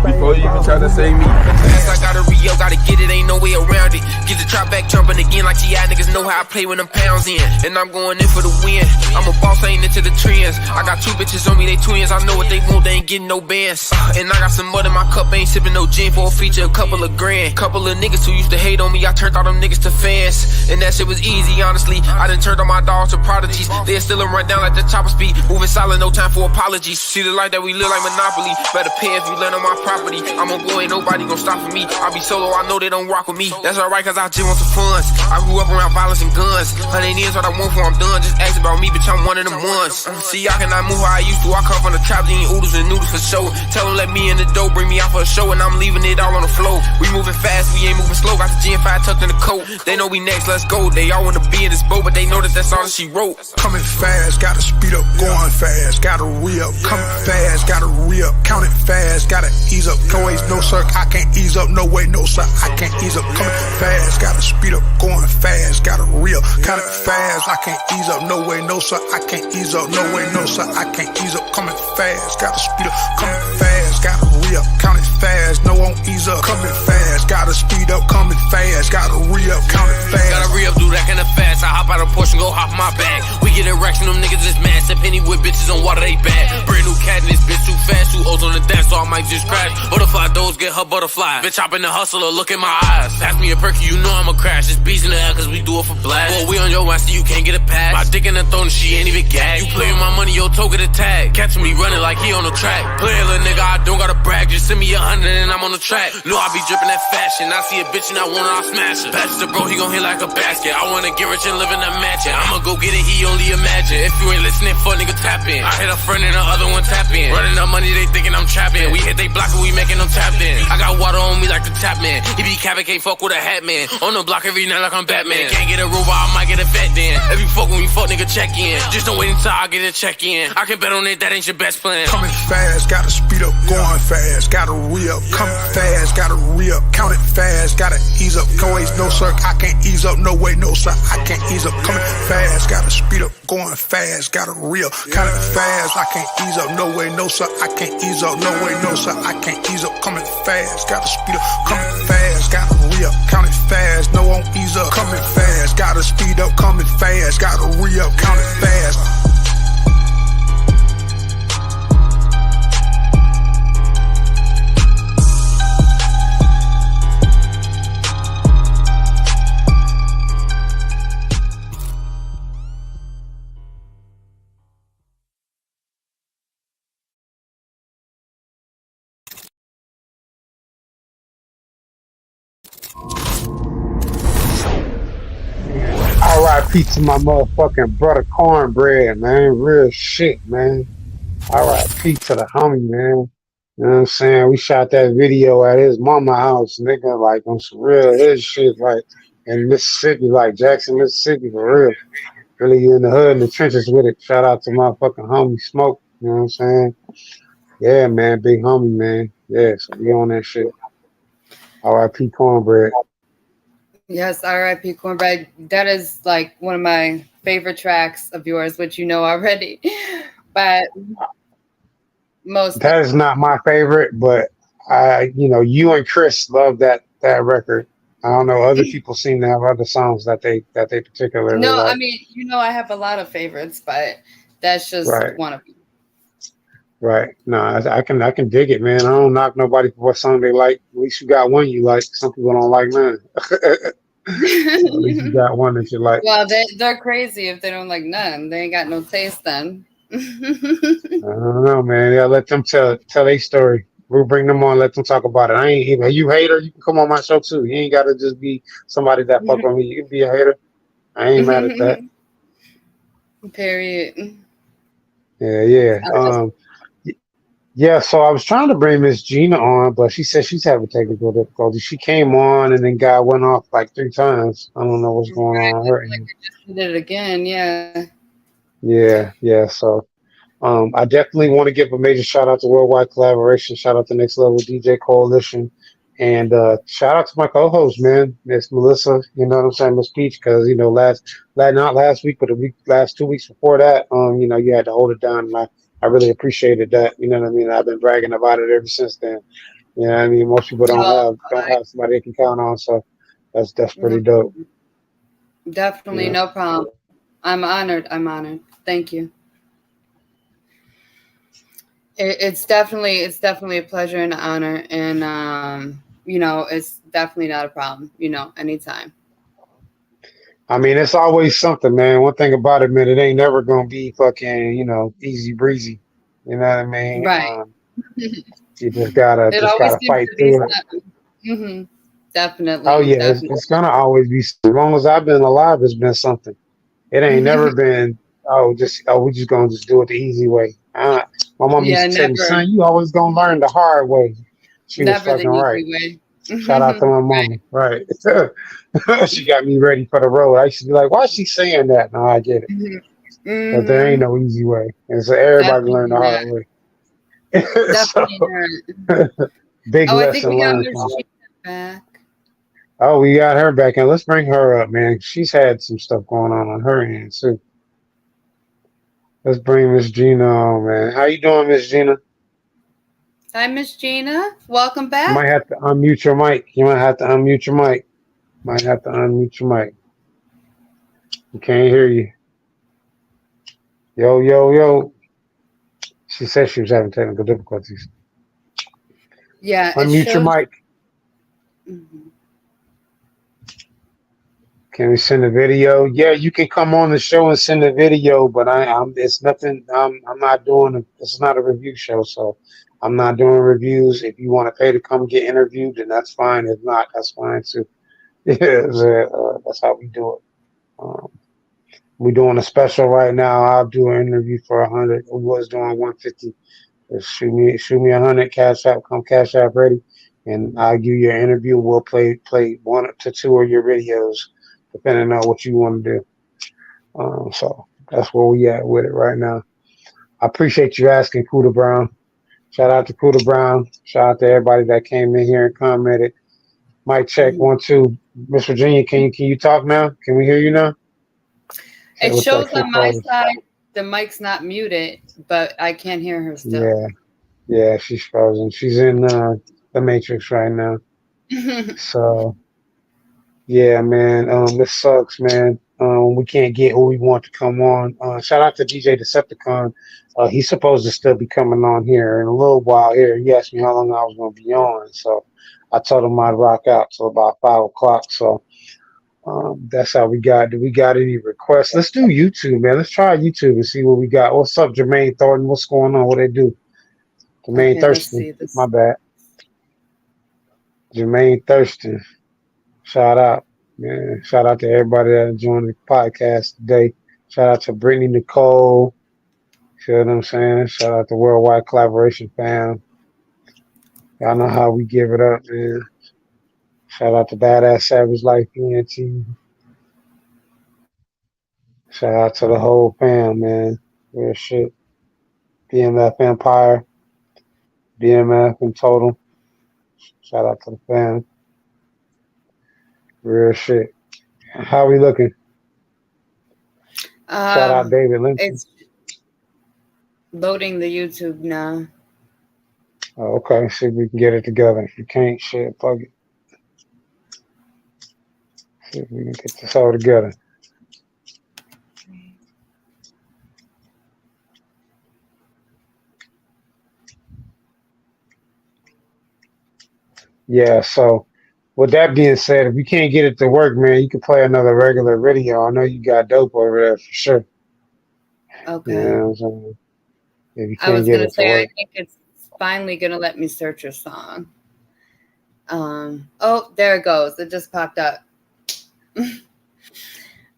S10: Before you even try to say me.
S4: I gotta re-up, gotta get it, ain't no way around it. Get the trap back jumping again like GI niggas know how I play when them pounds in. And I'm going in for the win. I'm a boss, ain't into the trends. I got 2 bitches on me, they twins. I know what they want, they ain't getting no bands. And I got some mud in my cup, ain't sipping no gin for a feature, a couple of grand. Couple of niggas who used to hate on me, I turned all them niggas to fans. And that shit was easy, honestly. I done turned all my dogs to prodigies. They still run down like the chopper speed. Moving solid, no time for apologies. See the life that we live like Monopoly. Better pay if you land on my property. I'm a boy, ain't nobody gon' stop for me. I be solo, I know they don't rock with me. That's alright, cause I just want some funds. I grew up around violence and guns. 100 years what I want for, I'm done. Just ask about me, bitch, I'm one of them ones. See, I cannot move how I used to. I come from the trap, eating oodles and noodles for show. Tell them let me in the dough, bring me out for a show, and I'm leaving it all on the floor. We moving fast, we ain't moving slow. Got the G5 tucked in the coat. They know we next, let's go. They all wanna be in this boat, but they know that that's all that she wrote.
S2: Coming fast, gotta speed up, going fast, gotta re re-up, coming fast, gotta re-up, count it fast, gotta ease up, no ways, no sir, I can't ease up, no way, no sir, I can't ease up, coming fast, gotta speed up, going fast, gotta re-up, count it fast, I can't ease up, no way, no sir, I can't ease up, no way, no sir, I can't ease up, coming fast, gotta speed up, coming fast, gotta re-up, count it fast, no won't ease up, coming fast, gotta speed up, coming fast, gotta re-up, count it fast.
S11: Gotta re-up, do that kind of fast, I hop out of Porsche and go hop my bag, we get erection, them niggas is mad, step penny with bitches on water, they bad, brand new cat in this bitch too fast, 2 O's on the dance, so I might just crash, butterfly doors get her butterfly, bitch hop in the hustler, look in my eyes, pass me a perky, you know I'ma crash, it's bees in the air cause we do it for blast, boy we on your ass so you can't get a pass, my dick in the throne, she ain't even gag, you play with my money, your toe get a tag, catch me running like he on the track, play a little nigga, I don't gotta brag, just send me 100 and I'm on the track, know I be dripping that fashion, I see a bitch and I want her, I'll smash her, pass it to bro, he gon' hit like a basket, I wanna get rich and live in a mansion, I'ma go get it, he only imagine, if you ain't listening, fuck nigga tap in, I hit a friend and the other one tap in, running up money, they thinking I'm trapping, we hit they block and we making them tap in, I got water on me like the tap man, he be capping, can't fuck with a hat man, on the block every night like I'm Batman, can't get a robot, I might get a vet then, if you fuck with me, fuck nigga check in, just don't wait until I get a check in, I can bet on it, that ain't your best plan,
S2: coming fast, gotta speed up, going fast, gotta re-up, coming fast, gotta re-up, count it fast, gotta ease up, no ways, no sir, I can't ease up, no way, no sir, I can't ease up, coming fast, gotta speed up, going fast, gotta re-up, count it fast, I can't ease up, no way, no sir, I can't ease up, no way, no sir, I can't ease up, coming fast, gotta speed up, coming fast, gotta re-up, count it fast, no won't ease up, coming fast, gotta speed up, coming fast, gotta re-up, count it fast.
S3: R.I.P. to my motherfucking brother Cornbread, man. Real shit, man. R.I.P. to the homie, man. You know what I'm saying? We shot that video at his mama house, nigga, like on some real his shit, like in Mississippi, like Jackson, Mississippi, for real. Really in the hood, in the trenches with it. Shout out to my fucking homie Smoke, you know what I'm saying? Yeah, man, big homie, man. Yeah, so we on that shit. R.I.P. Cornbread.
S7: Yes, R.I.P. Cornbread. That is like one of my favorite tracks of yours, which you know already. But
S3: that is not my favorite, but you and Chris love that record. I don't know. Other people seem to have other songs that they particularly
S7: no,
S3: like.
S7: I mean, I have a lot of favorites, but that's just one of them.
S3: Right. No, I can dig it, man. I don't knock nobody for what song they like. At least you got one you like. Some people don't like none. At least you got one that you like.
S7: Well, they're crazy if they don't like none. They ain't got no taste then.
S3: I don't know, man. Yeah, let them tell their story. We'll bring them on, let them talk about it. I ain't even you hater, you can come on my show too. You ain't gotta just be somebody that fuck with me. You can be a hater. I ain't mad at that.
S7: Period.
S3: Yeah. Yeah, so I was trying to bring Miss Gina on, but she said she's having technical difficulties. She came on and then God went off like 3 times. I don't know what's going on. Her
S7: like I just did it again, yeah.
S3: Yeah. So I definitely want to give a major shout out to Worldwide Collaboration, shout out to Next Level DJ Coalition, and shout out to my co-host, man, Miss Melissa, you know what I'm saying, Miss Peach, because not last week, but last 2 weeks before that, you had to hold it down, and I really appreciated that. You know what I mean? I've been bragging about it ever since then. You know what I mean? Most people don't have somebody they can count on, so that's pretty dope.
S7: Definitely, no problem. I'm honored. Thank you. It's definitely a pleasure and an honor, and it's definitely not a problem. Anytime.
S3: I mean, it's always something, man. One thing about it, man, it ain't never gonna be fucking, easy breezy. You know what I mean?
S7: Right.
S3: You just gotta fight through it.
S7: Mm-hmm. Definitely.
S3: Oh yeah,
S7: definitely.
S3: It's gonna always be. As long as I've been alive, it's been something. It ain't never been. We just gonna do it the easy way. My mom used to tell me, son, you always gonna learn the hard way. She was fucking right.
S7: Way.
S3: Shout out to my mama. Right. She got me ready for the road. I used to be like, why is she saying that? No, I get it. But there ain't no easy way. And so everybody learn the hard way.
S7: Definitely not.
S3: Big
S7: Oh, I think
S3: lesson
S7: we got
S3: learned
S7: Miss
S3: from.
S7: Gina back.
S3: Oh, we got her back in. Let's bring her up, man. She's had some stuff going on her end too. Let's bring Miss Gina on, man. How you doing, Miss Gina?
S7: Hi, Miss Gina. Welcome
S3: You
S7: back.
S3: might have to unmute your mic. Might have to unmute your mic. We can't hear you. Yo, yo, yo. She said she was having technical difficulties.
S7: Yeah, it
S3: Unmute your
S7: shows.
S3: mic. Can we send a video? Yeah, you can come on the show and send a video, but it's nothing. I'm not doing it. It's not a review show, so I'm not doing reviews. If you want to pay to come get interviewed, then that's fine. If not, that's fine too. Yeah, that's how we do it. We're doing a special right now. I'll do an interview for 100. We was doing 150. Just shoot me 100. Cash App ready, and I'll give you an interview. We'll play 1 to 2 of your videos, depending on what you want to do. So that's where we at with it right now. I appreciate you asking, Kuda Brown. Shout out to Kuda Brown. Shout out to everybody that came in here and commented. Mic check 1 2. Miss Virginia, can you talk now? Can we hear you now?
S7: It shows on my side the mic's not muted, but I can't hear her still.
S3: Yeah, she's frozen. She's in the Matrix right now. So yeah, man, this sucks, man. We can't get who we want to come on. Shout out to DJ Decepticon. He's supposed to still be coming on here in a little while here. He asked me how long I was going to be on, so I told him I'd rock out till about 5 o'clock. So that's how we got. Do we got any requests? Let's do YouTube, man. Let's try YouTube and see what we got. What's up, Jermaine Thornton? What's going on? What they do? Jermaine Thurston. My bad. Jermaine Thurston. Shout out, man. Shout out to everybody that joined the podcast today. Shout out to Brittany Nicole. You know what I'm saying? Shout out to Worldwide Collaboration fam. Y'all know how we give it up, man. Shout out to Badass Savage Life ENT. Shout out to the whole fam, man. Real shit. BMF Empire. BMF in total. Shout out to the fam. Real shit. How we looking? Shout out David Lynch.
S7: It's loading the YouTube now.
S3: Oh, okay, see if we can get it together. If you can't, shit, fuck it. See if we can get this all together. Yeah, so with that being said, if you can't get it to work, man, you can play another regular video. I know you got dope over there for sure.
S7: Okay.
S3: You know what I'm saying? If you
S7: I
S3: can't
S7: was
S3: get
S7: gonna
S3: it to
S7: say
S3: work.
S7: I think it's finally gonna let me search a song. Oh, there it goes. It just popped up.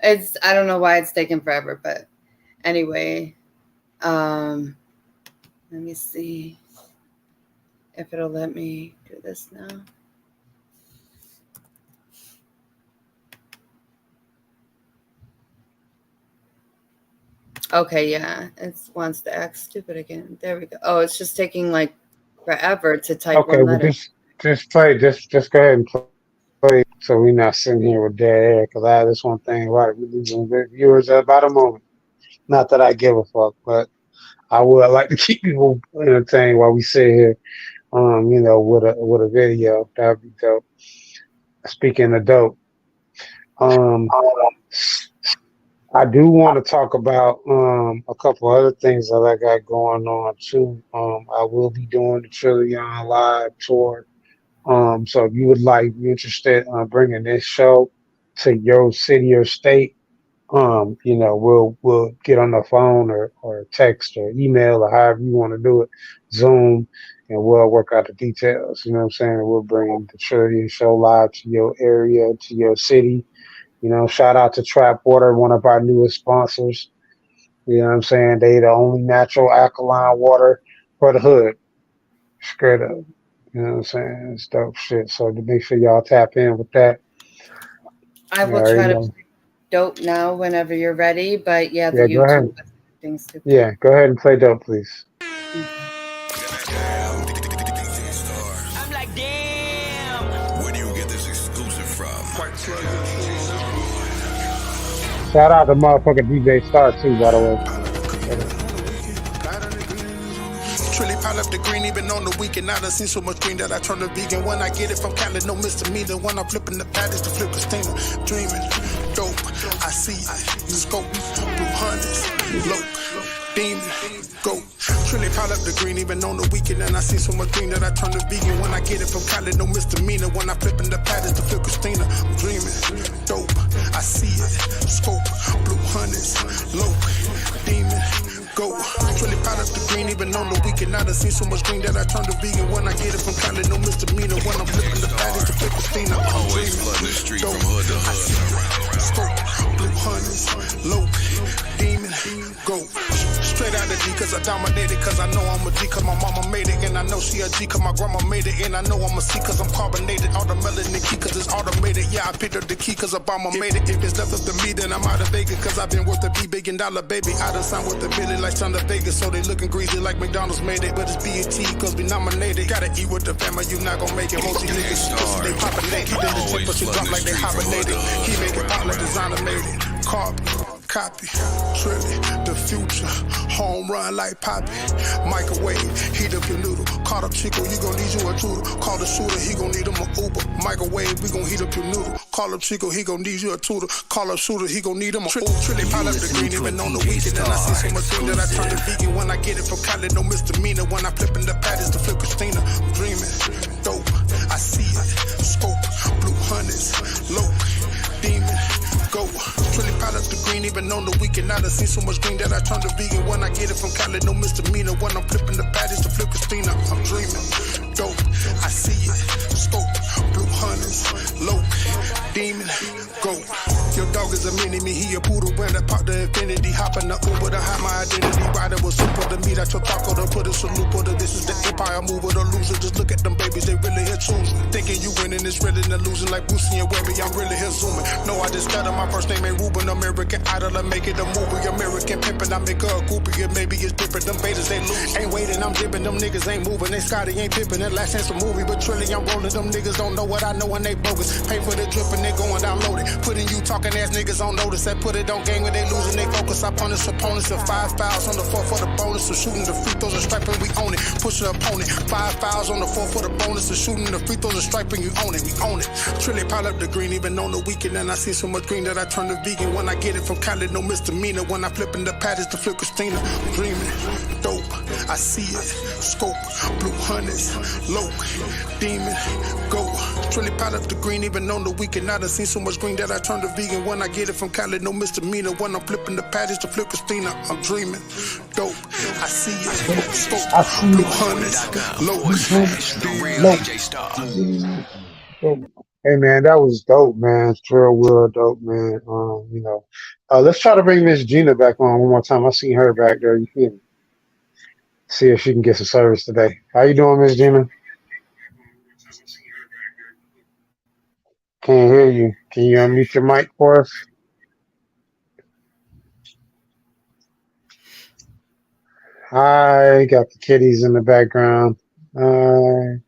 S7: I don't know why it's taking forever, but anyway. Let me see if it'll let me do this now. Okay, yeah, it wants to act stupid again. There we go. Oh, it's just taking like forever to type
S3: Okay,
S7: one
S3: well
S7: letter.
S3: just play, just go ahead and play, so we're not sitting here with dead air. Because I have this one thing about it, we're losing viewers at about a moment. Not that I give a fuck, but I would like to keep people entertained while we sit here. You know, with a video. That'd be dope. Speaking of dope, I do want to talk about a couple other things that I got going on too. I will be doing the Trillion Live tour. So if you would like, be interested in bringing this show to your city or state, you know, we'll get on the phone or text or email or however you want to do it, Zoom, and we'll work out the details. You know what I'm saying? We'll bring the Trillion Show live to your area, to your city. You know, shout out to Trap Water, one of our newest sponsors. You know what I'm saying? They the only natural alkaline water for the hood. Straight up. You know what I'm saying? It's dope shit. So to make sure y'all tap in with that.
S7: I will try to Dope now whenever you're ready. But yeah, the
S3: Yeah, go ahead.
S7: YouTube things too.
S3: Yeah, go ahead and play dope, please.
S11: I'm like, damn. Where do you get this exclusive from?
S3: Shout out to motherfucking DJ Star too, by the way.
S2: Trilly pile up the green, even on the weekend. I done seen so much green that I turn to vegan. When I get it from Cali, no misdemeanor. When I'm flipping the patties to flip Christina. Dreaming, dope, I see it. Scope, blue hundreds, low, demon, go. Trilly pile up the green, even on the weekend. And I see so much green that I turn to vegan. When I get it from Cali, no misdemeanor. When I'm flipping the patties to flip Christina. I'm dreaming, dope, I see it. Scope, blue hundreds, low, demon, go. Trilly pile up the green, even on the weekend. I done seen so much green that I turn to vegan. When I get it from Cali, no misdemeanor. When I'm flipping the patties to flip Christina. I'm dreaming, dope, I see it. Scope, blue hundreds, low, demon, go. Straight out of G, cause I dominated, cause I know I'm a G, cause my mama made it, and I know she a G, cause my grandma made it, and I know I'm a C, cause I'm carbonated, all the melanin key, cause it's automated, yeah, I picked up the key, cause Obama made it, if it's left up to me, then I'm out of Vegas, cause I've been worth a $1 billion, baby, I done signed with a billion like Son of Vegas, so they looking greasy like McDonald's made it, but it's BET, cause we nominated, gotta eat with the family, you not gonna make it, most of these niggas, pussy, they poppin' naked, then the tip, but she drop like they hibernated, he make it pop like designer made it, copy, Trilly, the future, home run like Poppy, microwave, heat up your noodle, caught up Chico, you gon' need you a tutor, call the shooter, he gon' need him a Uber, microwave, we gon' heat up your noodle, call up Chico, he gon' need you a tutor, call up shooter, he gon' need him a Trilly, pile up the green, even on the weekend, and I see so much green that I turn to vegan, when I get it from Cali, no misdemeanor, when I flipping the patties to flip Christina, I'm dreaming, dope, I see it, scope, blue hundreds, low, demon, go. Trilly pile up the green, even on the weekend. I done seen so much green that I turned to vegan. When I get it from Cali, no misdemeanor. When I'm flipping the patties to flip Christina, I'm dreaming. Dope, I see it. Scope, blue hundreds, low, demon, go. Your dog is a mini-me, he a poodle brand that pop the infinity. Hop in the Uber to hide my identity. Rider was super to meet at your taco to put a salute. But this is the empire mover, the loser. Just look at them babies, they really here choosing. Thinking you winning, it's really the losing. Like Boosie and Webby, I'm really here zooming. No, I just stutter, my first name ain't Ruben. American Idol, I make it a movie. American pimpin', I make her a groupie. And maybe it's different, them betas, they lose. Ain't waiting, I'm dipping, them niggas ain't moving. They Scotty ain't pippin', that last chance a movie. But Trilly, I'm rolling, them niggas don't know what I know and they bogus. Pay for the drip and they going download it. Putting you talking ass niggas on notice. That put it on game when they losing, they focus. I punish opponents of 5 fouls on the 4 for the bonus. So shooting the free throws and striping, we own it. Push the opponent, 5 fouls on the 4 for the bonus. So shooting the free throws and striping, you own it, we own it. Trilly pile up the green, even on the weekend. And I see so much green that I turn to vegan. When I get it from Cali, no misdemeanor. When I flipping the patties to flip Christina, I'm dreaming, dope, I see it. Scope, blue hundreds, low, demon, go. Trilly pile up the green, even on the weekend. I done seen so much green that I turn to vegan. When I get it from Cali, no misdemeanor. When I'm flipping the patties to flip Christina, I'm dreaming, dope, I see it. Scope, blue hundreds, low,
S3: Hey man, that was dope, man. Trill real dope, man. Let's try to bring Miss Gina back on one more time. I seen her back there. You feel me? See if she can get some service today. How you doing, Miss Gina? Can't hear you. Can you unmute your mic for us? Hi, got the kitties in the background. Hi.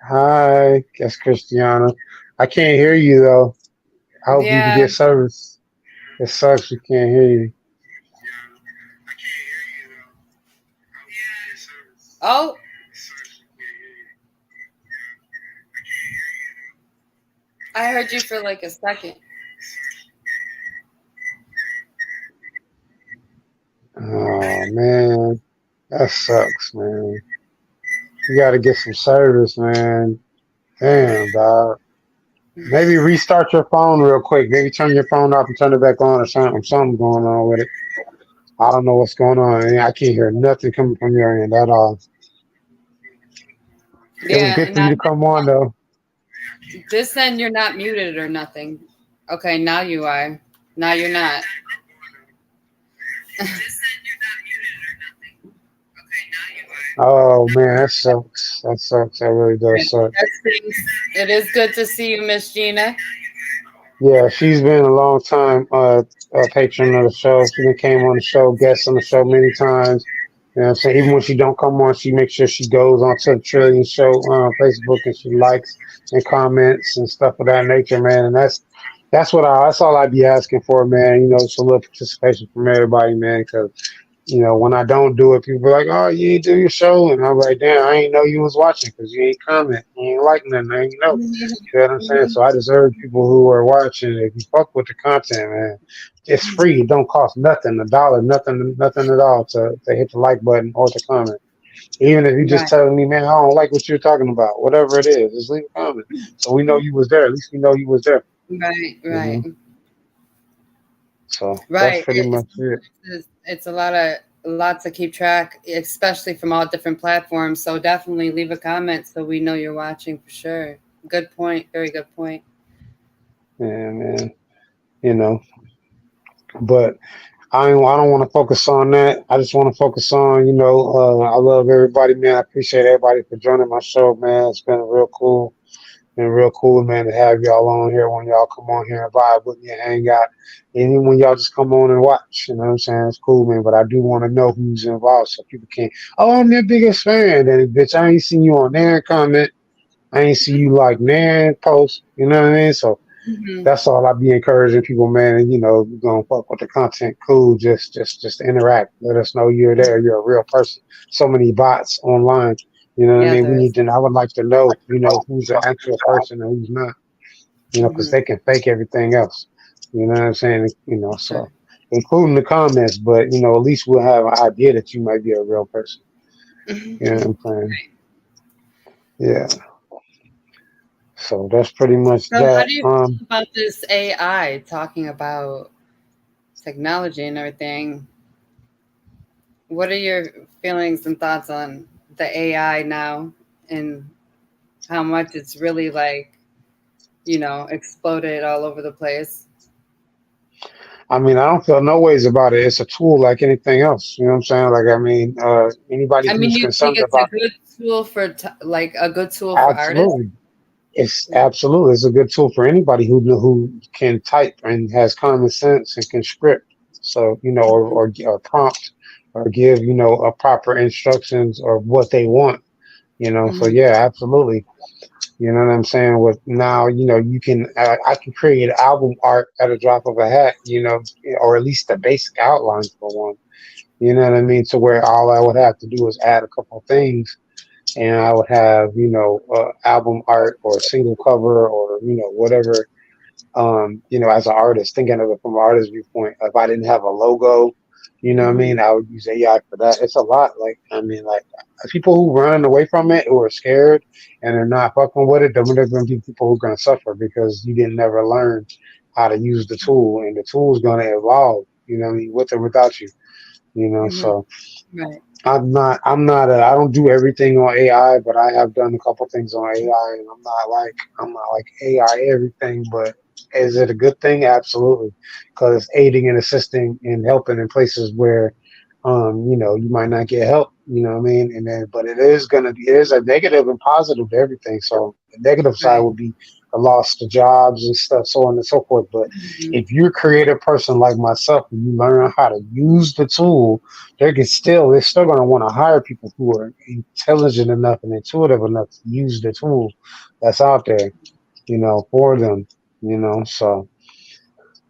S3: Hi, that's Christiana. I can't hear you though. I hope you can get service. It sucks we can't hear you.
S7: Oh. I heard you for like a second.
S3: Oh man, that sucks, man. You gotta get some service, man. Damn, dog. Maybe restart your phone real quick. Maybe turn your phone off and turn it back on or something. Something going on with it. I don't know what's going on. I can't hear nothing coming from your end at all.
S7: Yeah,
S3: it was good for you to come on though.
S7: This end you're not muted or nothing. Okay, now you are. Now you're not.
S3: Oh man, that sucks. That sucks. That really does suck.
S7: It is good to see you, Miss Gina.
S3: Yeah, she's been a long time patron of the show. She done came on the show, guest on the show many times. You know what I'm saying? Even when she don't come on, she makes sure she goes onto the Trillion Show Facebook and she likes and comments and stuff of that nature, man. And that's all I'd be asking for, man. You know, it's a little participation from everybody, man. Because when I don't do it, people are like, "Oh, you ain't do your show," and I'm like, "Damn, I ain't know you was watching because you ain't comment, you ain't like nothing, I ain't know." You know what I'm saying? So I just urge people who are watching, if you fuck with the content, man, it's free. It don't cost nothing, a dollar, nothing, nothing at all to hit the like button or to comment. Even if you just
S7: Right,
S3: telling me, man, I don't like what you're talking about, whatever it is, just leave a comment so we know you was there. At least we know you was there.
S7: right,
S3: You
S7: right,
S3: know? So that's
S7: right.
S3: pretty much it.
S7: It's a lot to keep track, especially from all different platforms. So definitely leave a comment so we know you're watching for sure. Good point. Very good point.
S3: Yeah, man. You know, but I don't want to focus on that. I just want to focus on, I love everybody, man. I appreciate everybody for joining my show, man. It's been real cool, man, to have y'all on here when y'all come on here and vibe with me and hang out. And even when y'all just come on and watch, you know what I'm saying? It's cool, man. But I do want to know who's involved so people can't, oh, I'm their biggest fan. Then, bitch, I ain't seen you on there and comment. I ain't see you like there and post. You know what I mean? So
S7: Hmm.
S3: that's all I be encouraging people, man. And you're gonna fuck with the content, cool. Just interact. Let us know you're there. You're a real person. So many bots online. You know what I
S7: Yeah,
S3: mean? We
S7: there's.
S3: need to. I would like to know, who's an actual person and who's not. Because
S7: Hmm.
S3: they can fake everything else. You know what I'm saying?
S7: Sure.
S3: So including the comments, but at least we'll have an idea that you might be a real person. You know what I'm saying? Yeah. So that's pretty much
S7: So, how
S3: that.
S7: do you feel about this AI talking about technology and everything? What are your feelings and thoughts on the AI now and how much it's really like, exploded all over the place?
S3: I mean, I don't feel no ways about it. It's a tool like anything else. You know what I'm saying? Like, I mean, anybody
S7: I mean,
S3: who's
S7: you think
S3: concerned
S7: it's a
S3: about
S7: good tool for like a good tool for artists?
S3: absolutely, it's a good tool for anybody who can type and has common sense and can script. So or prompt or give a proper instructions or what they want. So
S7: Hmm.
S3: yeah, absolutely. You know what I'm saying? With now, you can I can create album art at a drop of a hat. Or at least the basic outlines for one. You know what I mean? To where all I would have to do is add a couple of things, and I would have album art or a single cover or whatever. As an artist, thinking of it from an artist viewpoint, if I didn't have a logo, what I
S7: Hmm.
S3: mean, I would use AI for that. It's a lot. Like, I mean, like people who run away from it, who are scared and they're not fucking with it, they're going to be people who are going to suffer because you didn't never learn how to use the tool, and the tool is going to evolve. What I mean, with or without you.
S7: Hmm.
S3: So
S7: Right.
S3: I don't do everything on AI, but I have done a couple things on AI, and I'm not like AI everything, but is it a good thing? Absolutely, because it's aiding and assisting and helping in places where, you might not get help. You know what I mean? And then, but it is a negative and positive to everything. So the negative side
S7: Right.
S3: would be the loss to jobs and stuff, so on and so forth. But
S7: Hmm.
S3: if you're a creative person like myself, and you learn how to use the tool, they're still going to want to hire people who are intelligent enough and intuitive enough to use the tool that's out there, for them, So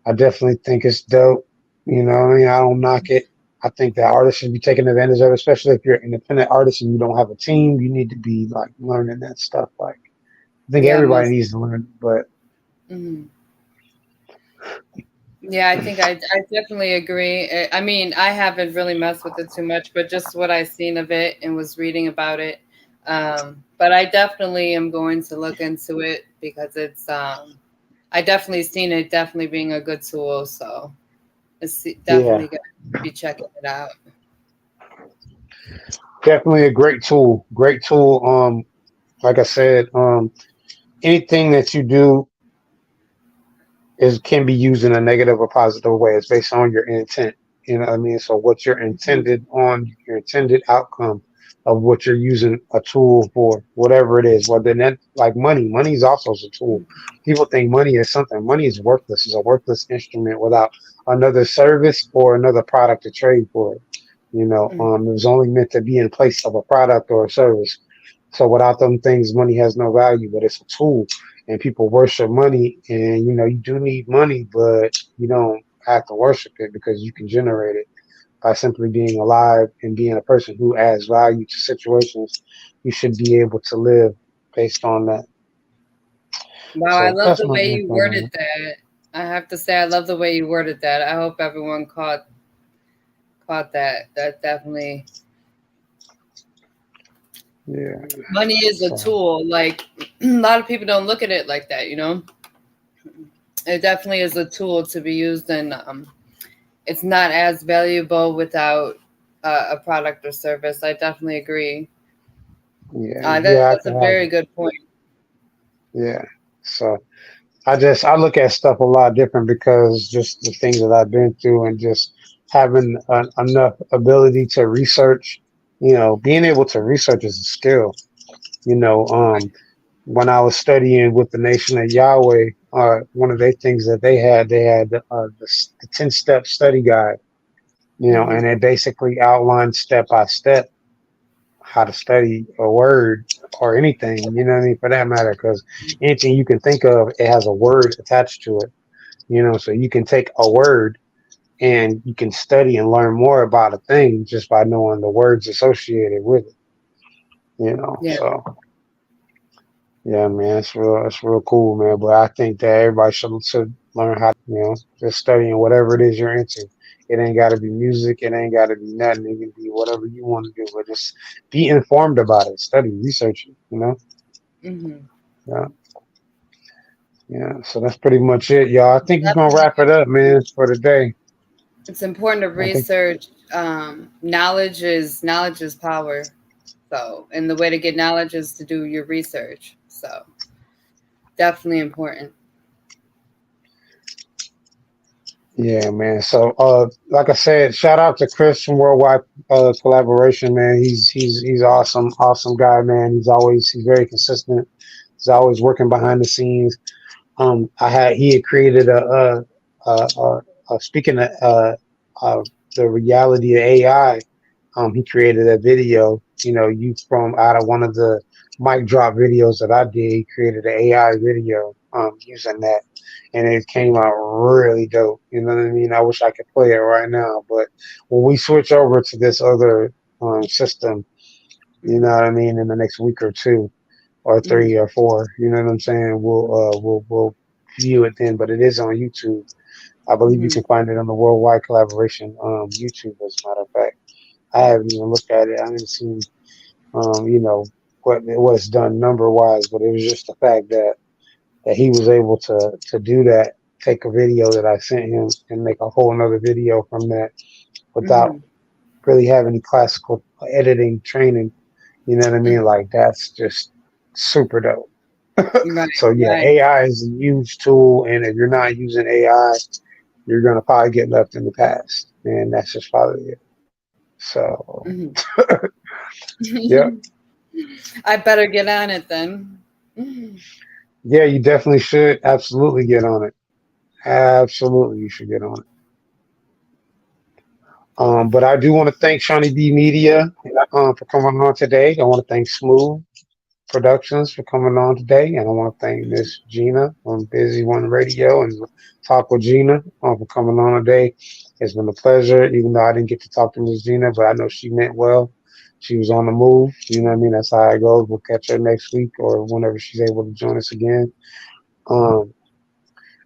S3: I definitely think it's dope. What I mean? I don't knock it. I think that artists should be taking advantage of it, especially if you're an independent artist and you don't have a team. You need to be like learning that stuff. Like I think
S7: Yeah,
S3: everybody
S7: most.
S3: needs to learn, but
S7: Mhm. Yeah, I definitely agree. I mean, I haven't really messed with it too much, but just what I've seen of it and was reading about it. But I definitely am going to look into it because it's I definitely seen it definitely being a good tool. So it's
S3: yeah,
S7: definitely going to be checking it out.
S3: definitely a great tool. Great tool. Like I said, anything that you do is can be used in a negative or positive way. It's based on your intent. You know what I mean? So what's your
S7: Mhm.
S3: intended outcome? of what you're using a tool for, whatever it is. Whether that like money is also a tool. People think money is something. Money is worthless. It's a worthless instrument without another service or another product to trade for it. You know, it was only meant to be in place of a product or a service. So without them things, money has no value, but it's a tool and people worship money. And, you know, you do need money, but you don't have to worship it because you can generate it by simply being alive and being a person who adds value to situations. You should be able to live based on that.
S7: Wow, I
S3: So
S7: love
S3: that's
S7: the
S3: my
S7: way you
S3: input on
S7: worded that. I have to say, I love the way you worded that. I hope everyone caught that. That definitely.
S3: Yeah.
S7: Money is a
S3: So
S7: tool. Like a lot of people don't look at it like that. You know, it definitely is a tool to be used, and it's not as valuable without a product or service. I definitely agree.
S3: yeah, you have
S7: That's
S3: to
S7: a
S3: have
S7: very
S3: it.
S7: good point.
S3: Yeah. So I look at stuff a lot different because just the things that I've been through and just having enough ability to research, you know, being able to research is a skill. You know, when I was studying with the Nation of Yahweh, one of the things that they had the 10-step study guide, you know, and it basically outlined step by step how to study a word or anything, you know what I mean, for that matter, because anything you can think of, it has a word attached to it, you know, so you can take a word and you can study and learn more about a thing just by knowing the words associated with it, you know,
S7: Yeah.
S3: so. Yeah, man, it's real cool, man. But I think that everybody should learn how, you know, just studying whatever it is you're into. It ain't got to be music. It ain't got to be nothing. It can be whatever you want to do. But just be informed about it. Study, research it. You know.
S7: Mm-hmm.
S3: Yeah, yeah. So that's pretty much it, y'all. I think we're gonna
S7: Definitely.
S3: wrap it up, man, for today.
S7: It's important to
S3: I think.
S7: research. Knowledge is power. So, and the way to get knowledge is to do your research. So, definitely important.
S3: Yeah, man. So, like I said, shout out to Chris from Worldwide Collaboration, man. He's awesome, awesome guy, man. He's very consistent. He's always working behind the scenes. He had created speaking of the reality of AI. He created a video, you know, you from out of one of the mic drop videos that I did. He created an AI video, using that, and it came out really dope. You know what I mean? I wish I could play it right now, but when we switch over to this other system, you know what I mean, in the next week or two, or three or four, you know what I'm saying? We'll view it then, but it is on YouTube. I believe you can find it on the Worldwide Collaboration YouTube, as a matter of fact. I haven't even looked at it. I haven't seen, you know, what it's done number wise, but it was just the fact that he was able to do that, take a video that I sent him and make a whole another video from that without really having any classical editing training. You know what I mean? Like that's just super dope.
S7: Right,
S3: So yeah,
S7: right.
S3: AI is a huge tool, and if you're not using AI, you're gonna probably get left in the past, and that's just probably it. So, yeah,
S7: I better get on it then.
S3: yeah, you definitely should absolutely get on it. Absolutely, you should get on it. But I do want to thank Shawnee B Media for coming on today. I want to thank Smooth Productions for coming on today, and I want to thank Miss Gina on Busy One Radio and Talk with Gina for coming on today. It's been a pleasure, even though I didn't get to talk to Miss Gina, but I know she meant well. She was on the move. You know what I mean? That's how it goes. We'll catch her next week or whenever she's able to join us again. Um,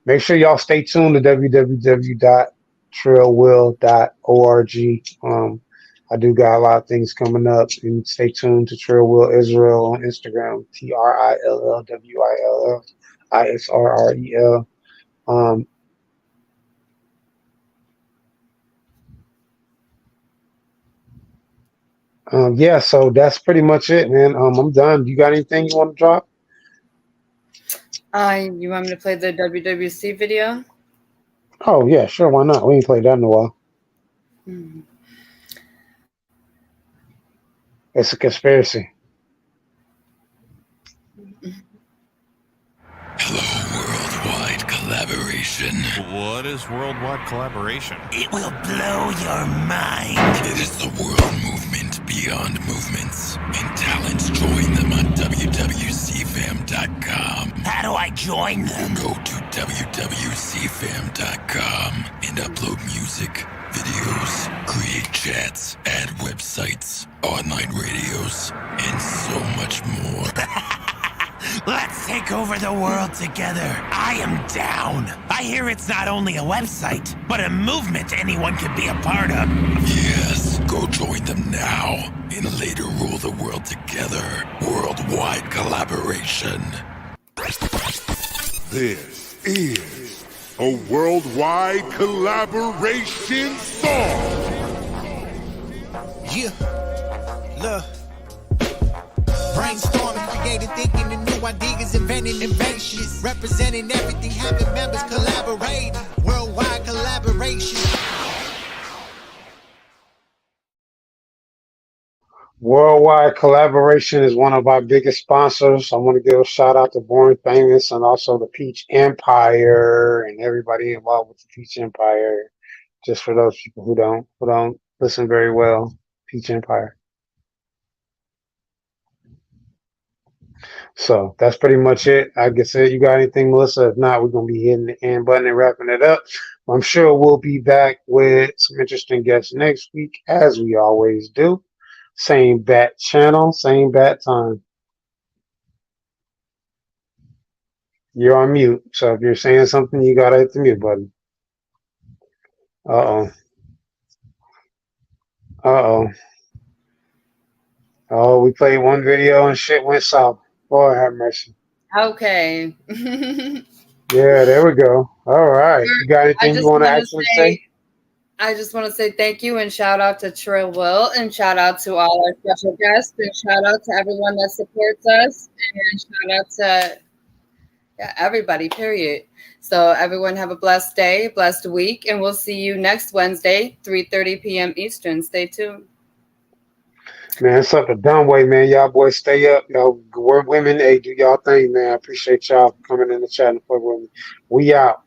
S3: Make sure y'all stay tuned to www.trillwill.org. I do got a lot of things coming up, and stay tuned to Trill Will Israel on Instagram, TrillWillisRrel. Yeah, so that's pretty much it, man. I'm done. You got anything you want to drop?
S7: You want me to play the WWC video?
S3: Oh yeah, sure. Why not? We ain't played that in a while. It's a conspiracy.
S11: Worldwide collaboration.
S10: What is worldwide collaboration?
S11: It will blow your mind. It is the world movement beyond movements. And talents join them on wwcfam.com. How do I join them? Go to wwcfam.com and upload music, videos, create chats, add websites, online radios, and so much more. Let's take over the world together. I am down. I hear it's not only a website, but a movement anyone can be a part of. Yes, go join them now and later rule the world together. Worldwide collaboration.
S12: This is a worldwide collaboration song.
S13: Yeah, look. Brainstorming, creating, thinking of new ideas, inventing inventions, representing everything, having members collaborate. Worldwide collaboration.
S3: Worldwide Collaboration is one of our biggest sponsors. I want to give a shout out to Born Famous and also the Peach Empire and everybody involved with the Peach Empire. Just for those people who don't listen very well, Peach Empire. So that's pretty much it. I guess you got anything, Melissa? If not, we're gonna be hitting the end button and wrapping it up. I'm sure we'll be back with some interesting guests next week, as we always do. Same bat channel, same bat time. You're on mute, so if you're saying something, you gotta hit the mute button. Uh-oh. Oh, we played one video and shit went south. Lord have mercy.
S7: Okay.
S3: Yeah, there we go. All right. You got anything you want to actually say?
S7: I just want to say thank you and shout out to Trill Will and shout out to all our special guests and shout out to everyone that supports us and shout out to everybody, period. So everyone have a blessed day, blessed week, and we'll see you next Wednesday, 3:30 p.m. Eastern. Stay tuned.
S3: Man, it's up a dumb way, man. Y'all boys stay up. Y'all work women, hey, do y'all thing, man. I appreciate y'all coming in the chat and fuck with me. We out.